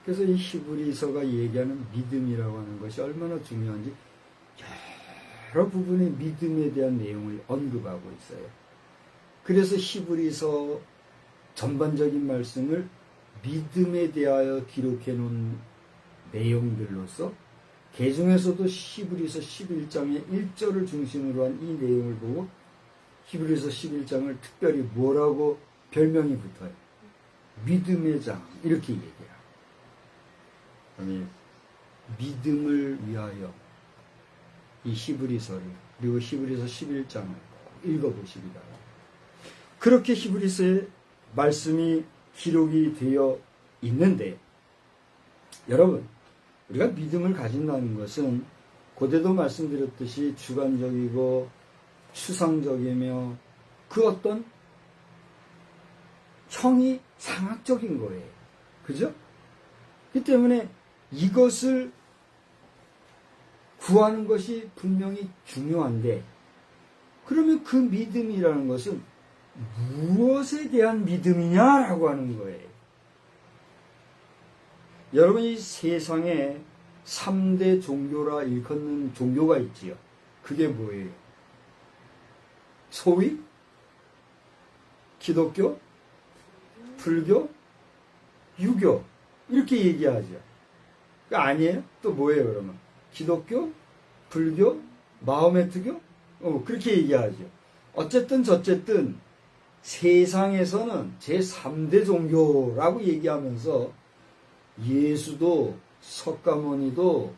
그래서 이 히브리서가 얘기하는 믿음이라고 하는 것이 얼마나 중요한지 여러 부분의 믿음에 대한 내용을 언급하고 있어요. 그래서 히브리서 전반적인 말씀을 믿음에 대하여 기록해 놓은 내용들로서 개중에서도 히브리서 11장의 1절을 중심으로 한 이 내용을 보고 히브리서 11장을 특별히 뭐라고 별명이 붙어요? 믿음의 장 이렇게 얘기해요. 그러면 믿음을 위하여 이 히브리서를 그리고 히브리서 11장을 읽어보시기 바랍니다. 그렇게 히브리서의 말씀이 기록이 되어 있는데 여러분 우리가 믿음을 가진다는 것은 고대도 말씀드렸듯이 주관적이고 추상적이며 그 어떤 형이 상학적인 거예요. 그죠? 그렇기 때문에 이것을 구하는 것이 분명히 중요한데 그러면 그 믿음이라는 것은 무엇에 대한 믿음이냐라고 하는 거예요. 여러분 이 세상에 3대 종교라 일컫는 종교가 있지요. 그게 뭐예요? 소위 기독교, 불교, 유교 이렇게 얘기하죠. 아니에요? 또 뭐예요 그러면? 기독교, 불교, 마호메트교? 그렇게 얘기하죠. 어쨌든 저쨌든 세상에서는 제3대 종교라고 얘기하면서 예수도 석가모니도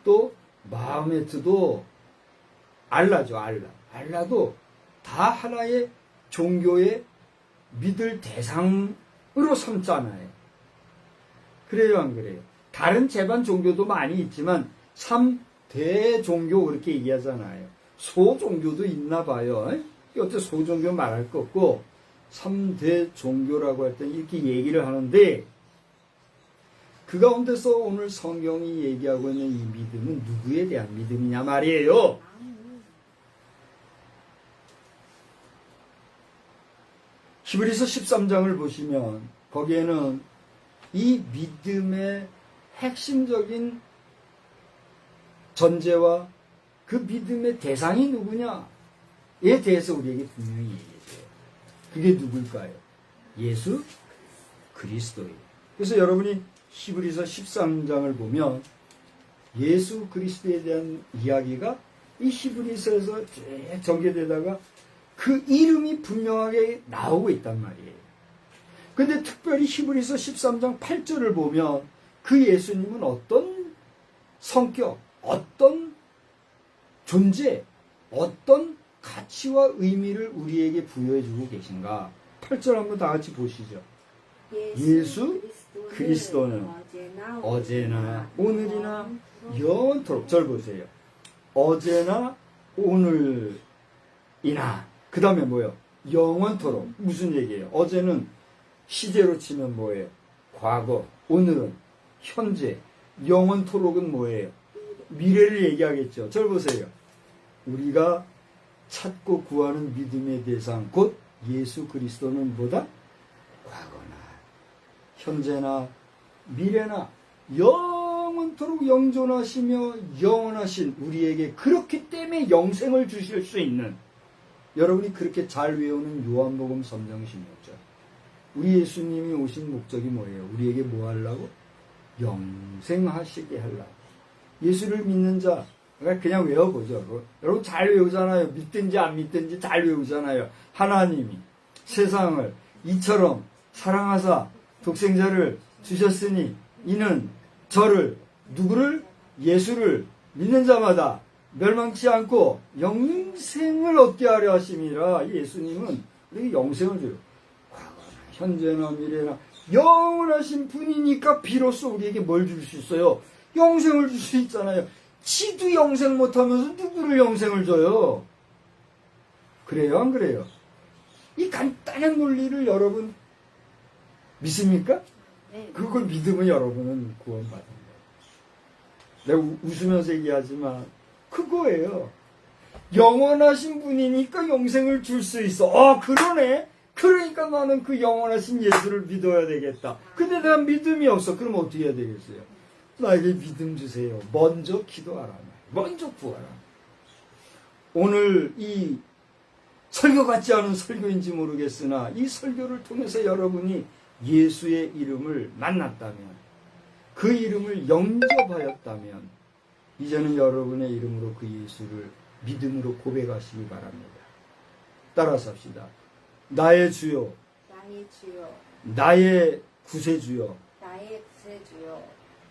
또 마호메트도 알라죠. 알라도 다 하나의 종교의 믿을 대상으로 삼잖아요. 그래요 안 그래요? 다른 제반 종교도 많이 있지만 3대 종교 그렇게 얘기하잖아요. 소종교도 있나 봐요. 어째 소종교 말할 거 없고 3대 종교라고 할 때 이렇게 얘기를 하는데 그 가운데서 오늘 성경이 얘기하고 있는 이 믿음은 누구에 대한 믿음이냐 말이에요. 히브리서 13장을 보시면 거기에는 이 믿음의 핵심적인 전제와 그 믿음의 대상이 누구냐에 대해서 우리에게 분명히 얘기해줘요. 그게 누굴까요? 예수 그리스도예요. 그래서 여러분이 히브리서 13장을 보면 예수 그리스도에 대한 이야기가 이 히브리서에서 쭉 전개되다가 그 이름이 분명하게 나오고 있단 말이에요. 근데 특별히 히브리서 13장 8절을 보면 그 예수님은 어떤 성격, 어떤 존재, 어떤 가치와 의미를 우리에게 부여해주고 계신가? 8절 한번 다 같이 보시죠. 예수 그리스도는 어제나 오늘이나 영원토록. 절 보세요. 어제나 오늘이나 그 다음에 뭐예요? 영원토록. 무슨 얘기예요? 어제는 시제로 치면 뭐예요? 과거. 오늘은 현재. 영원토록은 뭐예요? 미래를 얘기하겠죠. 절 보세요. 우리가 찾고 구하는 믿음의 대상 곧 예수 그리스도는 뭐다? 과거나 현재나 미래나 영원토록 영존하시며 영원하신 우리에게 그렇기 때문에 영생을 주실 수 있는, 여러분이 그렇게 잘 외우는 요한복음 선장 16절. 우리 예수님이 오신 목적이 뭐예요? 우리에게 뭐 하려고? 영생하시게 하려고. 예수를 믿는 자, 그냥 외워보죠. 여러분 잘 외우잖아요. 믿든지 안 믿든지 잘 외우잖아요. 하나님이 세상을 이처럼 사랑하사 독생자를 주셨으니 이는 저를, 누구를? 예수를 믿는 자마다 멸망치 않고 영생을 얻게 하려 하심이라. 예수님은 우리에게 영생을 줘요. 과거나 현재나 미래나 영원하신 분이니까 비로소 우리에게 뭘 줄 수 있어요? 영생을 줄 수 있잖아요. 지도 영생 못하면서 누구를 영생을 줘요? 그래요 안 그래요? 이 간단한 논리를 여러분 믿습니까? 네. 그걸 믿으면 여러분은 구원받은 거예요. 내가 웃으면서 얘기하지만 그거예요. 영원하신 분이니까 영생을 줄 수 있어. 그러네. 그러니까 나는 그 영원하신 예수를 믿어야 되겠다. 근데 내가 믿음이 없어. 그럼 어떻게 해야 되겠어요? 나에게 믿음 주세요. 먼저 기도하라. 먼저 구하라. 오늘 이 설교 같지 않은 설교인지 모르겠으나 이 설교를 통해서 여러분이 예수의 이름을 만났다면, 그 이름을 영접하였다면 이제는 여러분의 이름으로 그 예수를 믿음으로 고백하시기 바랍니다. 따라서 합시다. 나의 주요, 나의 주여, 나의 구세주여, 나의 구세주여,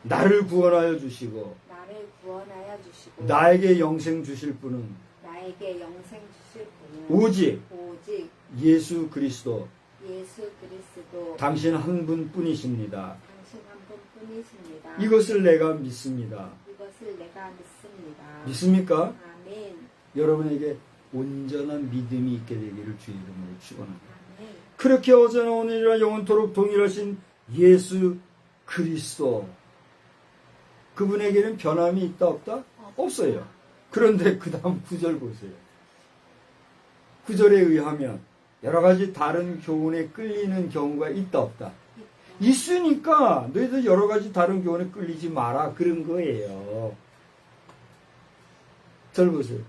나를 구원하여 주시고 나를 구원하여 주시고 나에게 영생 주실 분은 나에게 영생 주실 분은 오직 오직 예수 그리스도 예수 그리스도 당신 한 분뿐이십니다. 당신 한 분뿐이십니다. 이것을 내가 믿습니다. 이것을 내가 믿습니다. 믿습니까? 아멘. 여러분에게 온전한 믿음이 있게 되기를 주의 이름으로 축원합니다. 아멘. 그렇게 어제나 오늘이나 영원토록 동일하신 예수 그리스도, 그분에게는 변함이 있다 없다? 없어요. 그런데 그 다음 9절 보세요. 9절에 의하면 여러 가지 다른 교훈에 끌리는 경우가 있다 없다? 있으니까 너희들 여러 가지 다른 교훈에 끌리지 마라, 그런 거예요. 절 보세요.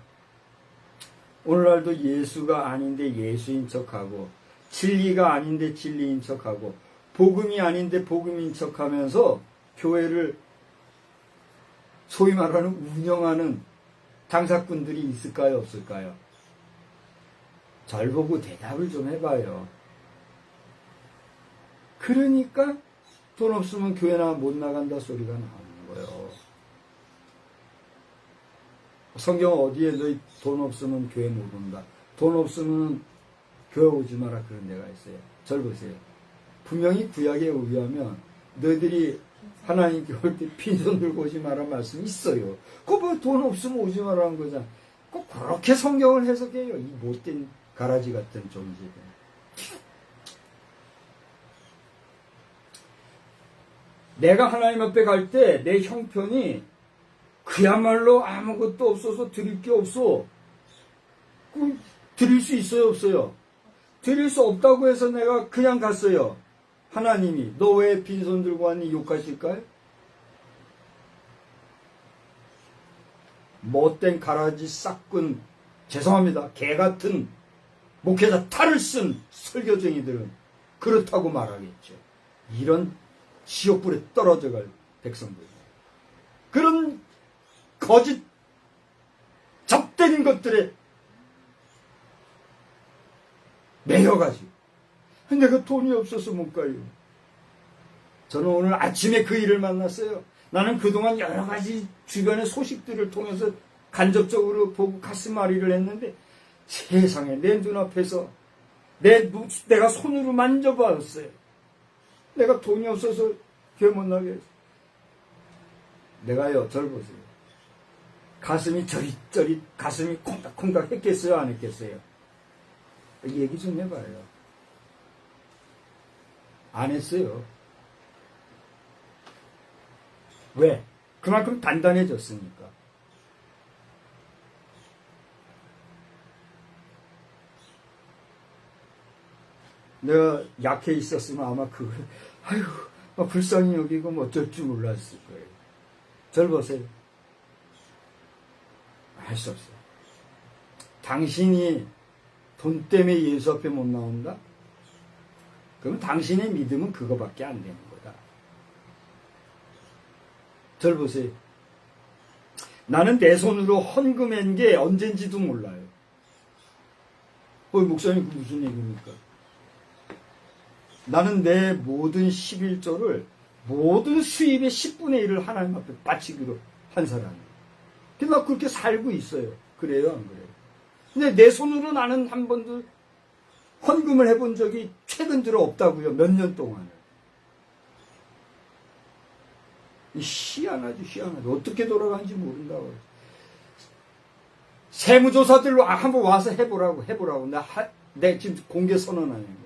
오늘날도 예수가 아닌데 예수인 척하고, 진리가 아닌데 진리인 척하고, 복음이 아닌데 복음인 척하면서 교회를 소위 말하는 운영하는 장사꾼들이 있을까요, 없을까요? 절 보고 대답을 좀 해봐요. 그러니까 돈 없으면 교회나 못 나간다 소리가 나오는 거예요. 성경 어디에 너희 돈 없으면 교회 못 온다, 돈 없으면 교회 오지 마라, 그런 데가 있어요. 절 보세요. 분명히 구약에 의하면 너희들이 하나님께 올 때 빈손 들고 오지 마라 말씀이 있어요. 그거 뭐 돈 없으면 오지 마라는 거잖아. 꼭 그렇게 성경을 해석해요, 이 못된 가라지 같은 존재들. 내가 하나님 앞에 갈 때 내 형편이 그야말로 아무것도 없어서 드릴 게 없어. 드릴 수 있어요, 없어요? 드릴 수 없다고 해서 내가 그냥 갔어요. 하나님이 너 왜 빈손 들고 왔니 욕하실까요? 못된 가라지 싹군, 죄송합니다, 개같은 목회자 탈을 쓴 설교쟁이들은 그렇다고 말하겠죠. 이런 지옥불에 떨어져갈 백성들, 그런 거짓 잡된 것들에 매여가지고 내가 돈이 없어서 못 가요. 저는 오늘 아침에 그 일을 만났어요. 나는 그동안 여러 가지 주변의 소식들을 통해서 간접적으로 보고 가슴앓이를 했는데, 세상에 내 눈앞에서 내가 손으로 만져봤어요. 내가 돈이 없어서 교회 못 나게 했어요. 내가요, 절 보세요. 가슴이 저릿저릿, 가슴이 콩닥콩닥 했겠어요, 안 했겠어요? 얘기 좀 해봐요. 안 했어요. 왜? 그만큼 단단해졌으니까. 내가 약해 있었으면 아마 그걸, 아유, 불쌍히 여기고 뭐 어쩔 줄 몰랐을 거예요. 절 보세요. 할 수 없어요. 당신이 돈 때문에 예수 앞에 못 나온다? 그럼 당신의 믿음은 그거밖에 안 되는 거다. 절 보세요. 나는 내 손으로 헌금한 게 언젠지도 몰라요. 목사님, 그 무슨 얘기입니까? 나는 내 모든 11조를, 모든 수입의 10분의 1을 하나님 앞에 바치기로 한 사람이에요. 근데 나 그렇게 살고 있어요. 그래요, 안 그래요? 근데 내 손으로 나는 한 번도 헌금을 해본 적이 최근 들어 없다고요. 몇 년 동안. 희한하지, 희한하지. 어떻게 돌아가는지 모른다고. 세무조사들로 한번 와서 해보라고. 나 내 지금 공개 선언하는 거예요.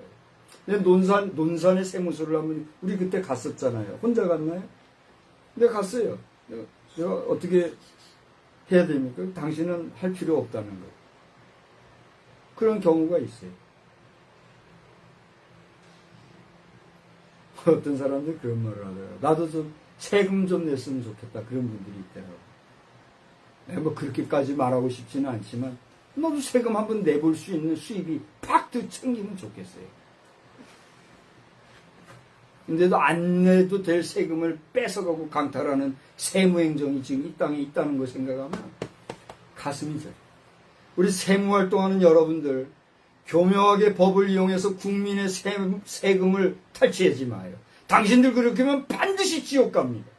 내 논산의 세무서를 한번 우리 그때 갔었잖아요. 혼자 갔나요? 내가 갔어요. 내가 어떻게 해야 됩니까? 당신은 할 필요 없다는 거예요. 그런 경우가 있어요. 어떤 사람들이 그런 말을 하더라고요. 나도 좀 세금 좀 냈으면 좋겠다. 그런 분들이 있더라고요. 내가 뭐 그렇게까지 말하고 싶지는 않지만 너도 세금 한번 내볼 수 있는 수입이 팍 챙기면 좋겠어요. 근데도 안 내도 될 세금을 뺏어가고 강탈하는 세무행정이 지금 이 땅에 있다는 걸 생각하면 가슴이 저려. 우리 세무활동하는 여러분들 교묘하게 법을 이용해서 국민의 세금을 탈취하지 마요. 당신들 그렇게 하면 반드시 지옥 갑니다.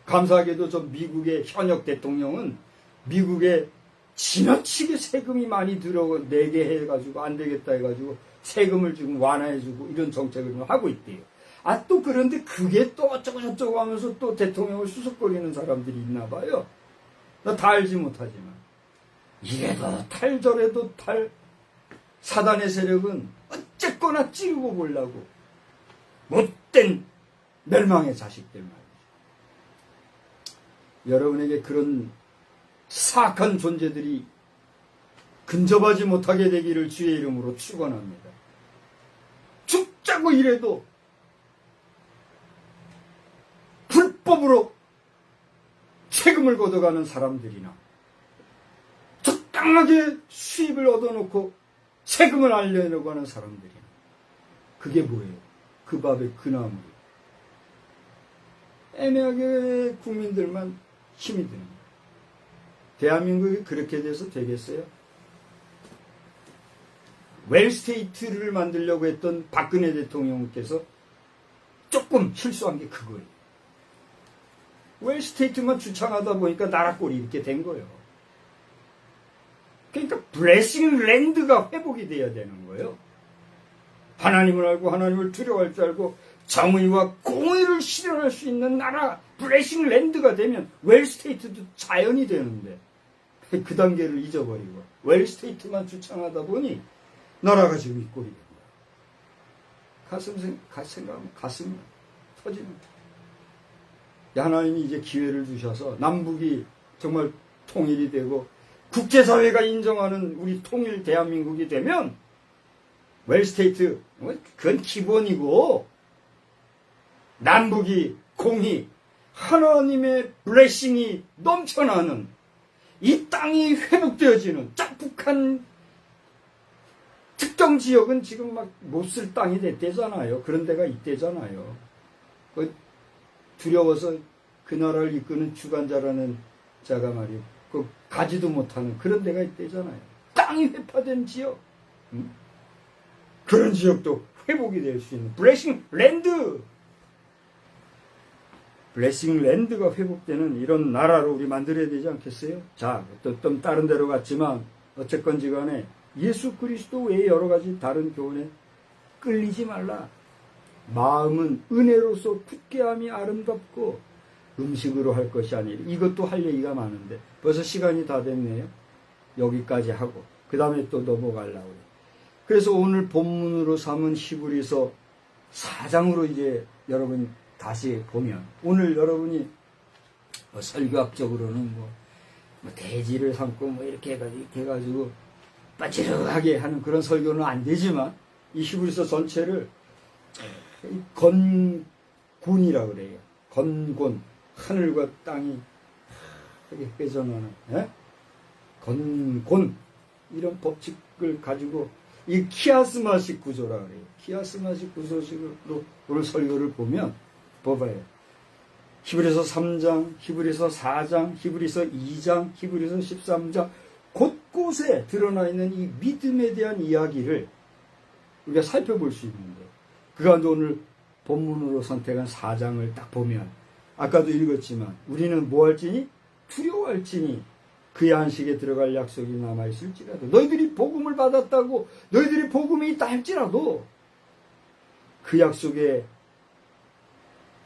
감사하게도 저 미국의 현역 대통령은 미국에 지나치게 세금이 많이 내게 해가지고 안 되겠다 해가지고 세금을 지금 완화해주고 이런 정책을 좀 하고 있대요. 아, 또 그런데 그게 또 어쩌고저쩌고 하면서 또 대통령을 수석거리는 사람들이 있나 봐요. 나 다 알지 못하지만. 이래도 탈 저래도 탈 사단의 세력은 어쨌거나 찌르고 보려고 못된 멸망의 자식들 말이죠. 여러분에게 그런 사악한 존재들이 근접하지 못하게 되기를 주의 이름으로 축원합니다. 죽자고 이래도 불법으로 세금을 걷어가는 사람들이나 적당하게 수입을 얻어놓고 세금을 알려내려고 하는 사람들이나 그게 뭐예요? 그 밥의 그 나물이 애매하게 국민들만 힘이 드는 거예요. 대한민국이 그렇게 돼서 되겠어요? 웰스테이트를 만들려고 했던 박근혜 대통령께서 조금 실수한 게 그거예요. 웰스테이트만 주창하다 보니까 나라 꼴이 이렇게 된 거예요. 그러니까 블레싱 랜드가 회복이 돼야 되는 거예요. 하나님을 알고 하나님을 두려워할 줄 알고 정의와 공의를 실현할 수 있는 나라 블레싱 랜드가 되면 웰스테이트도 자연이 되는데 그 단계를 잊어버리고 웰스테이트만 주창하다 보니 나라가 지금 이 꼴이 됩니다. 생각하면 가슴이 터지는 거예요. 하나님이 이제 기회를 주셔서 남북이 정말 통일이 되고 국제사회가 인정하는 우리 통일 대한민국이 되면 웰스테이트 그건 기본이고 남북이 공의 하나님의 블레싱이 넘쳐나는 이 땅이 회복되어지는 북한 특정 지역은 지금 막 못 쓸 땅이 됐대잖아요. 그런 데가 있대잖아요. 두려워서 그 나라를 이끄는 주관자라는 자가 말이에요. 가지도 못하는 그런 데가 있대잖아요. 땅이 회파된 지역. 그런 지역도 회복이 될 수 있는 블레싱 랜드. 블레싱 랜드가 회복되는 이런 나라로 우리 만들어야 되지 않겠어요? 자, 또 다른 데로 갔지만 어쨌건지 간에 예수 그리스도 외에 여러 가지 다른 교훈에 끌리지 말라. 마음은 은혜로서 굳게함이 아름답고 음식으로 할 것이 아니라 이것도 할 얘기가 많은데 벌써 시간이 다 됐네요. 여기까지 하고 그 다음에 또 넘어가려고 그래요. 그래서 오늘 본문으로 삼은 히브리서 4장으로 이제 여러분 다시 보면 오늘 여러분이 설교학적으로는 뭐 대지를 삼고 뭐 이렇게 해가지고 빠지르하게 하는 그런 설교는 안 되지만 이 히브리서 전체를 건곤이라 그래요. 건곤 하늘과 땅이 회전하는 건곤 이런 법칙을 가지고 이 키아스마식 구조라 그래요. 키아스마식 구조식으로 오늘 설교를 보면 봐봐요. 히브리서 3장, 히브리서 4장, 히브리서 2장, 히브리서 13장 곳곳에 드러나 있는 이 믿음에 대한 이야기를 우리가 살펴볼 수 있는데 그 가운데 오늘 본문으로 선택한 4장을 딱 보면 아까도 읽었지만 우리는 뭐 할지니 두려워할지니 그의 안식에 들어갈 약속이 남아있을지라도 너희들이 복음을 받았다고 너희들이 복음이 있다 할지라도 그 약속에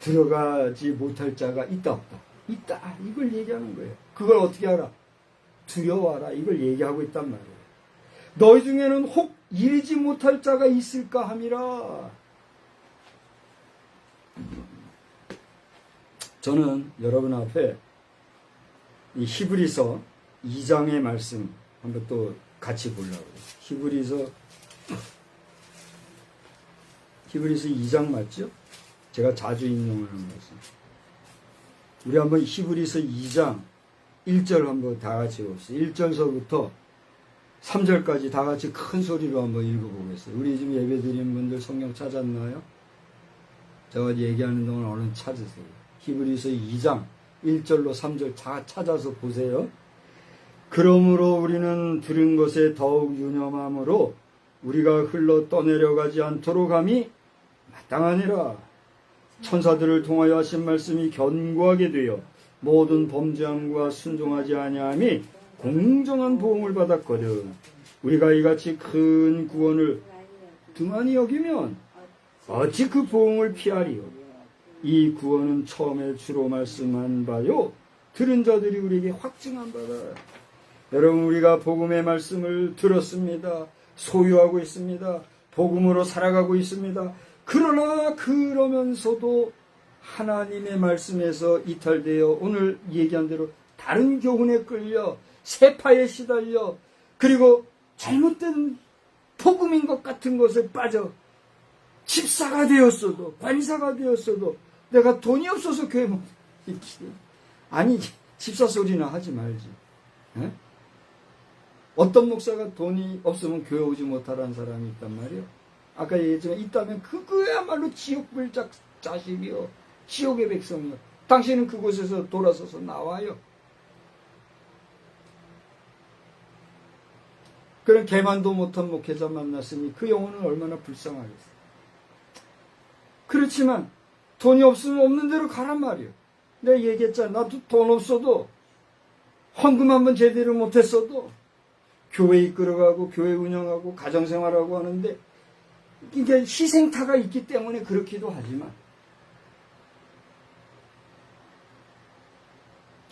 들어가지 못할 자가 있다 없다. 있다. 이걸 얘기하는 거예요. 그걸 어떻게 알아? 두려워하라. 이걸 얘기하고 있단 말이에요. 너희 중에는 혹 이르지 못할 자가 있을까 함이라. 저는 여러분 앞에 이 히브리서 2장의 말씀 한번 또 같이 보려고 해요. 히브리서 2장 맞죠? 제가 자주 인용하는 말씀. 우리 한번 히브리서 2장 1절 한번 다 같이 봅시다. 1절서부터 3절까지 다 같이 큰 소리로 한번 읽어보겠어요. 우리 지금 예배 드리는 분들 성경 찾았나요? 제가 얘기하는 동안 얼른 찾으세요. 히브리서 2장 1절로 3절 다 찾아서 보세요. 그러므로 우리는 들은 것에 더욱 유념함으로 우리가 흘러 떠내려가지 않도록 함이 마땅하니라. 천사들을 통하여 하신 말씀이 견고하게 되어 모든 범죄함과 순종하지 아니함이 공정한 보응을 받았거든. 우리가 이같이 큰 구원을 등한히 여기면 어찌 그 보응을 피하리요. 이 구원은 처음에 주로 말씀한 바요 들은 자들이 우리에게 확증한 바다. 여러분, 우리가 복음의 말씀을 들었습니다. 소유하고 있습니다. 복음으로 살아가고 있습니다. 그러나 그러면서도 하나님의 말씀에서 이탈되어 오늘 얘기한 대로 다른 교훈에 끌려 세파에 시달려 그리고 잘못된 복음인 것 같은 것에 빠져 집사가 되었어도 관사가 되었어도 내가 돈이 없어서 교회 못 아니 집사 소리나 하지 말지. 에? 어떤 목사가 돈이 없으면 교회 오지 못하라는 사람이 있단 말이에요. 아까 얘기했지만 있다면 그거야말로 지옥불 자식이요. 지옥의 백성이요. 당신은 그곳에서 돌아서서 나와요. 그런 개만도 못한 목회자 만났으니 그 영혼은 얼마나 불쌍하겠어요. 그렇지만 돈이 없으면 없는 대로 가란 말이에요. 내가 얘기했잖아. 나도 돈 없어도 헌금 한번 제대로 못했어도 교회 이끌어가고 교회 운영하고 가정생활하고 하는데 이게 희생타가 있기 때문에 그렇기도 하지만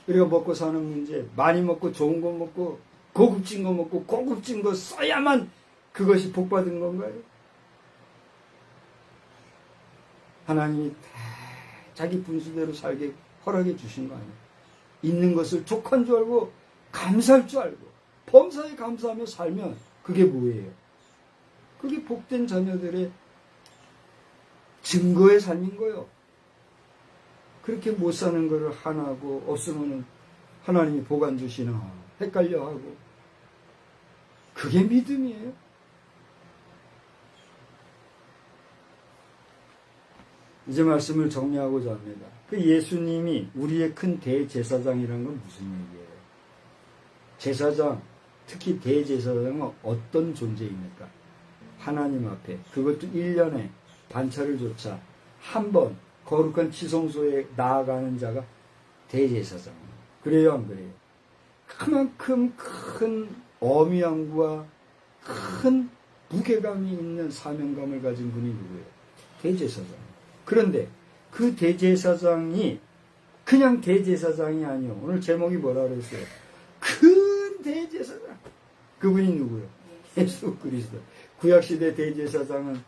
우리가 먹고 사는 문제, 많이 먹고 좋은 거 먹고 고급진 거 먹고 고급진 거 써야만 그것이 복받은 건가요? 하나님이 자기 분수대로 살게 허락해 주신 거 아니에요. 있는 것을 족한 줄 알고 감사할 줄 알고 범사에 감사하며 살면 그게 뭐예요? 그게 복된 자녀들의 증거의 삶인 거예요. 그렇게 못 사는 거를 하나고 없으면 하나님이 보관 주시나 헷갈려하고 그게 믿음이에요. 이제 말씀을 정리하고자 합니다. 그 예수님이 우리의 큰 대제사장이라는 건 무슨 얘기예요? 제사장, 특히 대제사장은 어떤 존재입니까? 하나님 앞에 그것도 1년에 반차를 조차 한 번 거룩한 지성소에 나아가는 자가 대제사장입니다. 그래요, 안 그래요? 그만큼 큰 어미함과 큰 무게감이 있는 사명감을 가진 분이 누구예요? 대제사장. 그런데 그 대제사장이 그냥 대제사장이 아니요. 오늘 제목이 뭐라 그랬어요? 큰 대제사장. 그분이 누구예요? 예수 그리스도. 구약시대 대제사장은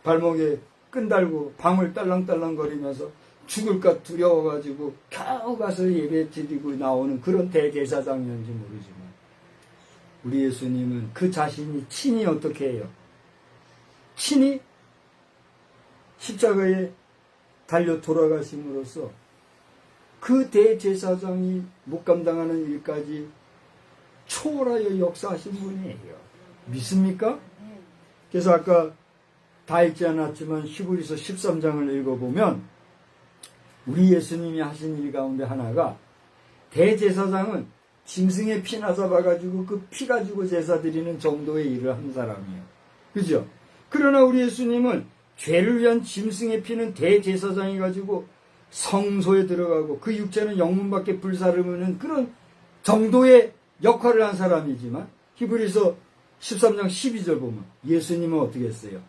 발목에 끈 달고 방울 딸랑딸랑 거리면서 죽을까 두려워가지고 겨우 가서 예배 드리고 나오는 그런 대제사장이었는지 모르지만 우리 예수님은 그 자신이 친히 어떻게 해요? 친히 십자가에 달려 돌아가심으로써 그 대제사장이 못 감당하는 일까지 초월하여 역사하신 분이에요. 믿습니까? 그래서 아까 다 읽지 않았지만 히브리서 13장을 읽어보면 우리 예수님이 하신 일 가운데 하나가 대제사장은 짐승의 피나 잡아가지고 그 피 가지고 제사 드리는 정도의 일을 한 사람이에요. 그죠? 그러나 우리 예수님은 죄를 위한 짐승의 피는 대제사장이 가지고 성소에 들어가고 그 육체는 영문 밖에 불사르는 그런 정도의 역할을 한 사람이지만 히브리서 13장 12절 보면 예수님은 어떻게 했어요?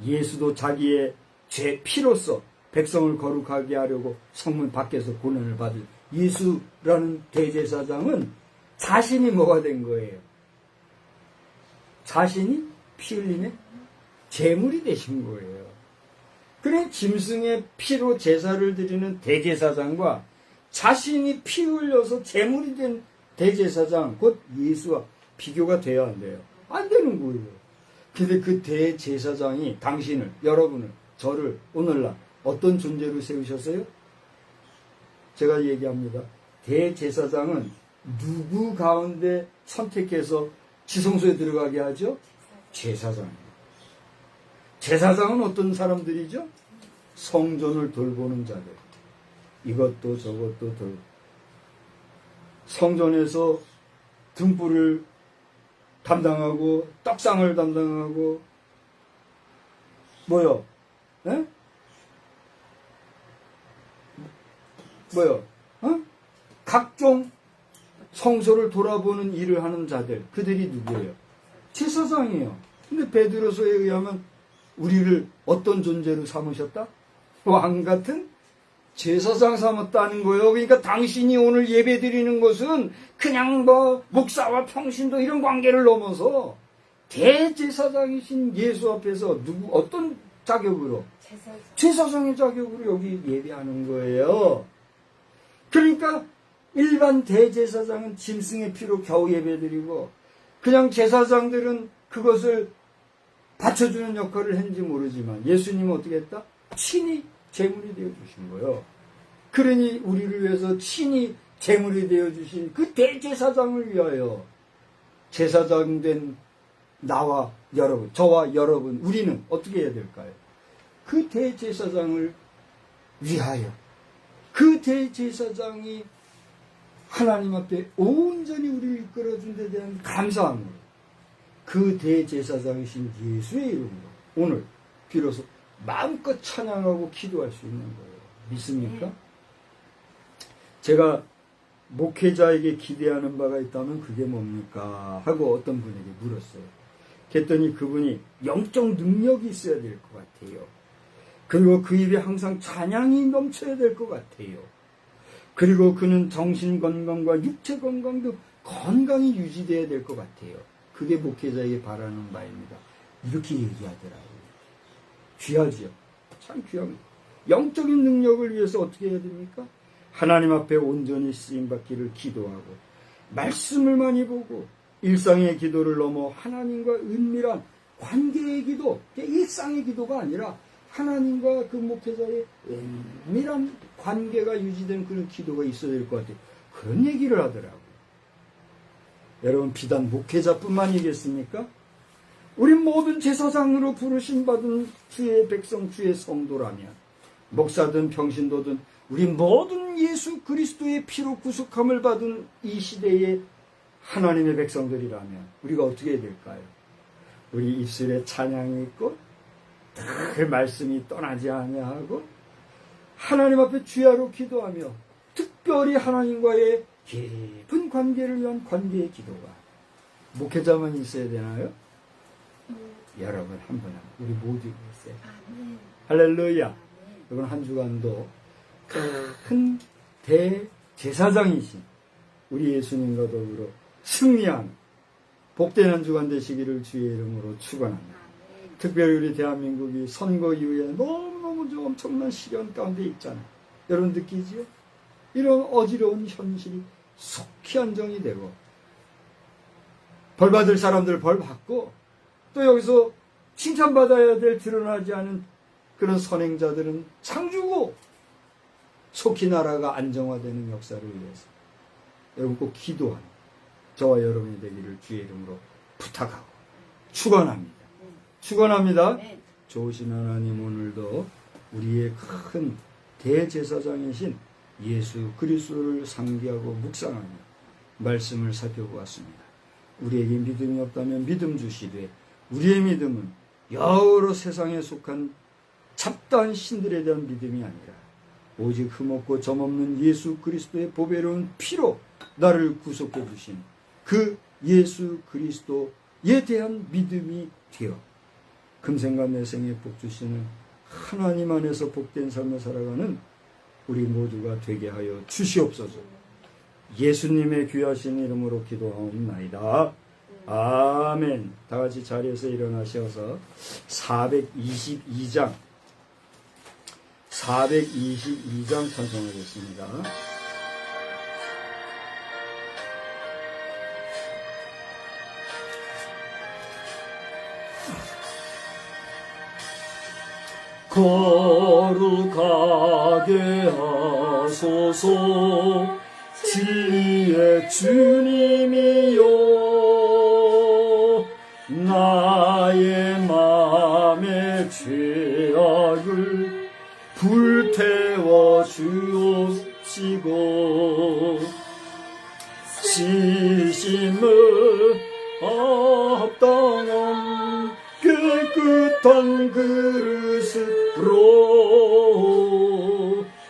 예수도 자기의 죄 피로써 백성을 거룩하게 하려고 성문 밖에서 고난을 받을 예수라는 대제사장은 자신이 뭐가 된 거예요? 자신이 피 흘림의 제물이 되신 거예요. 그래 짐승의 피로 제사를 드리는 대제사장과 자신이 피 흘려서 제물이 된 대제사장, 곧 예수와 비교가 돼야 안 돼요. 안 되는 거예요. 근데 그 대제사장이 당신을, 여러분을, 저를 오늘날 어떤 존재로 세우셨어요? 제가 얘기합니다. 대제사장은 누구 가운데 선택해서 지성소에 들어가게 하죠? 제사장이에요. 제사장은 어떤 사람들이죠? 성전을 돌보는 자들. 이것도 저것도 돌. 성전에서 등불을 담당하고 떡상을 담당하고 뭐요? 에? 뭐요? 어? 각종 성소를 돌아보는 일을 하는 자들, 그들이 누구예요? 제사장이에요. 근데 베드로서에 의하면 우리를 어떤 존재로 삼으셨다? 왕 같은 제사장 삼았다는 거예요. 그러니까 당신이 오늘 예배 드리는 것은 그냥 뭐 목사와 평신도 이런 관계를 넘어서 대제사장이신 예수 앞에서 어떤 자격으로? 제사장의 자격으로 여기 예배하는 거예요. 그러니까 일반 대제사장은 짐승의 피로 겨우 예배드리고 그냥 제사장들은 그것을 받쳐주는 역할을 했는지 모르지만 예수님은 어떻게 했다? 친히 제물이 되어주신 거예요. 그러니 우리를 위해서 친히 제물이 되어주신 그 대제사장을 위하여 제사장 된 나와 여러분, 저와 여러분, 우리는 어떻게 해야 될까요? 그 대제사장을 위하여 그 대제사장이 하나님 앞에 온전히 우리를 이끌어준 데 대한 감사함으로 그 대제사장이신 예수의 이름으로 오늘 비로소 마음껏 찬양하고 기도할 수 있는 거예요. 믿습니까? 제가 목회자에게 기대하는 바가 있다면 그게 뭡니까? 하고 어떤 분에게 물었어요. 그랬더니 그분이 영적 능력이 있어야 될 것 같아요. 그리고 그 입에 항상 찬양이 넘쳐야 될 것 같아요. 그리고 그는 정신 건강과 육체 건강도 건강히 유지되어야 될 것 같아요. 그게 목회자에게 바라는 바입니다. 이렇게 얘기하더라고요. 귀하지요? 참 귀합니다. 영적인 능력을 위해서 어떻게 해야 됩니까? 하나님 앞에 온전히 쓰임받기를 기도하고 말씀을 많이 보고 일상의 기도를 넘어 하나님과 은밀한 관계의 기도, 일상의 기도가 아니라 하나님과 그 목회자의 은밀한 관계가 유지된 그런 기도가 있어야 될 것 같아요. 그런 얘기를 하더라고요. 여러분 비단 목회자뿐만이겠습니까? 우리 모든 제사장으로 부르심 받은 주의 백성, 주의 성도라면 목사든 평신도든 우리 모든 예수 그리스도의 피로 구속함을 받은 이 시대의 하나님의 백성들이라면 우리가 어떻게 해야 될까요? 우리 입술에 찬양이 있고 늘 말씀이 떠나지 아니하고 하나님 앞에 주야로 기도하며 특별히 하나님과의 깊은 관계를 위한 관계의 기도가 목회자만 있어야 되나요? 여러분 한 분 우리 모두 있어요. 할렐루야. 이번 한 주간도 큰 대제사장이신 우리 예수님과 더불어 승리하는 복된 한 주간 되시기를 주의 이름으로 축원합니다. 특별히 우리 대한민국이 선거 이후에 너무너무 좀 엄청난 시련 가운데 있잖아요. 여러분 느끼지요? 이런 어지러운 현실이 속히 안정이 되고 벌 받을 사람들 벌 받고 또 여기서 칭찬받아야 될 드러나지 않은 그런 선행자들은 상 주고 속히 나라가 안정화되는 역사를 위해서 여러분 꼭 기도하는 저와 여러분이 되기를 주의 이름으로 부탁하고 축원합니다. 축원합니다. 좋으신 하나님 오늘도 우리의 큰 대제사장이신 예수 그리스도를 상기하고 묵상하며 말씀을 살펴보았습니다. 우리에게 믿음이 없다면 믿음 주시되 우리의 믿음은 여러 세상에 속한 잡다한 신들에 대한 믿음이 아니라 오직 흠없고 점없는 예수 그리스도의 보배로운 피로 나를 구속해 주신 그 예수 그리스도에 대한 믿음이 되어 금생과 내생에 복 주시는 하나님 안에서 복된 삶을 살아가는 우리 모두가 되게 하여 주시옵소서. 예수님의 귀하신 이름으로 기도하옵나이다. 아멘. 다 같이 자리에서 일어나셔서 422장 찬송하겠습니다. 거룩하게 하소서 진리의 주님이여 나의 맘의 죄악을 불태워 주옵시고 시심을 합당한 깨끗한 그릇으로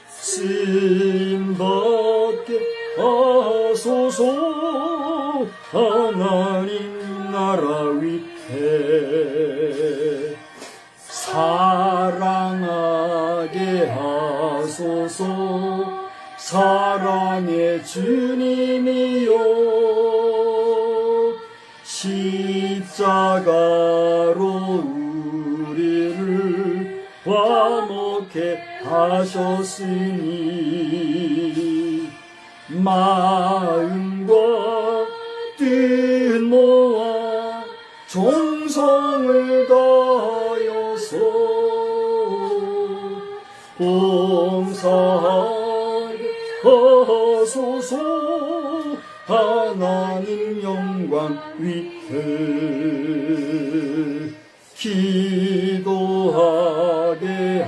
쓰임받게 하소서 하나님 나라 위해 사랑하게 하소서 사랑의 주님이여 십자가로 우리를 화목해 하셨으니 마음과 뜻 모아 정성을 다하여서 봉사하게 하소서 하나님 영광 위에 기도하게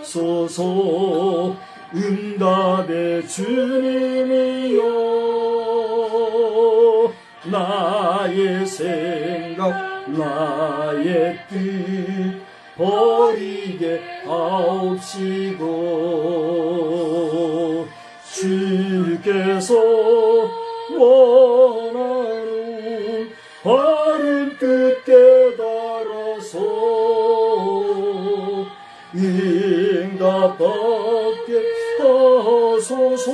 하소서 응답의 주님이여 나의 생각 나의 뜻 버리게 하옵시고 주께서 원하는 바른 뜻 깨달아서 응답받게 하소서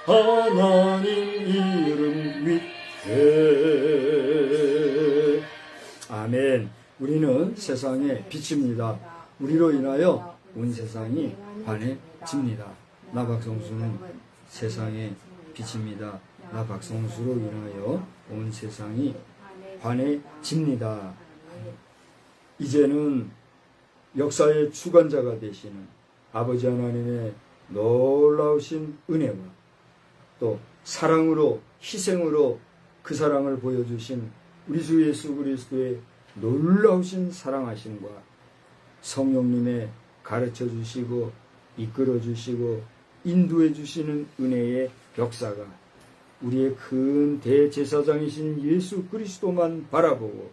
하나님 이름 위에 아멘. 우리는 세상의 빛입니다. 우리로 인하여 온 세상이 환해집니다. 나 박성수는 세상의 빛입니다. 나 박성수로 인하여 온 세상이 환해집니다. 이제는 역사의 주관자가 되시는 아버지 하나님의 놀라우신 은혜와 또 사랑으로 희생으로 그 사랑을 보여주신 우리 주 예수 그리스도의 놀라우신 사랑하심과 성령님의 가르쳐 주시고 이끌어 주시고 인도해 주시는 은혜의 역사가 우리의 큰 대제사장이신 예수 그리스도만 바라보고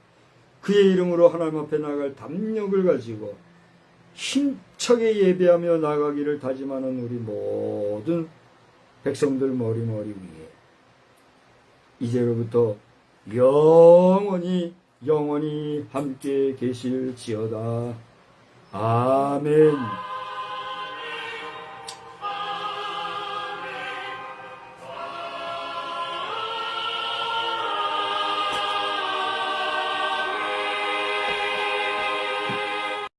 그의 이름으로 하나님 앞에 나갈 담력을 가지고 힘차게 예배하며 나가기를 다짐하는 우리 모든 백성들 머리머리 위에 이제로부터 영원히 함께 계실지어다. 아멘.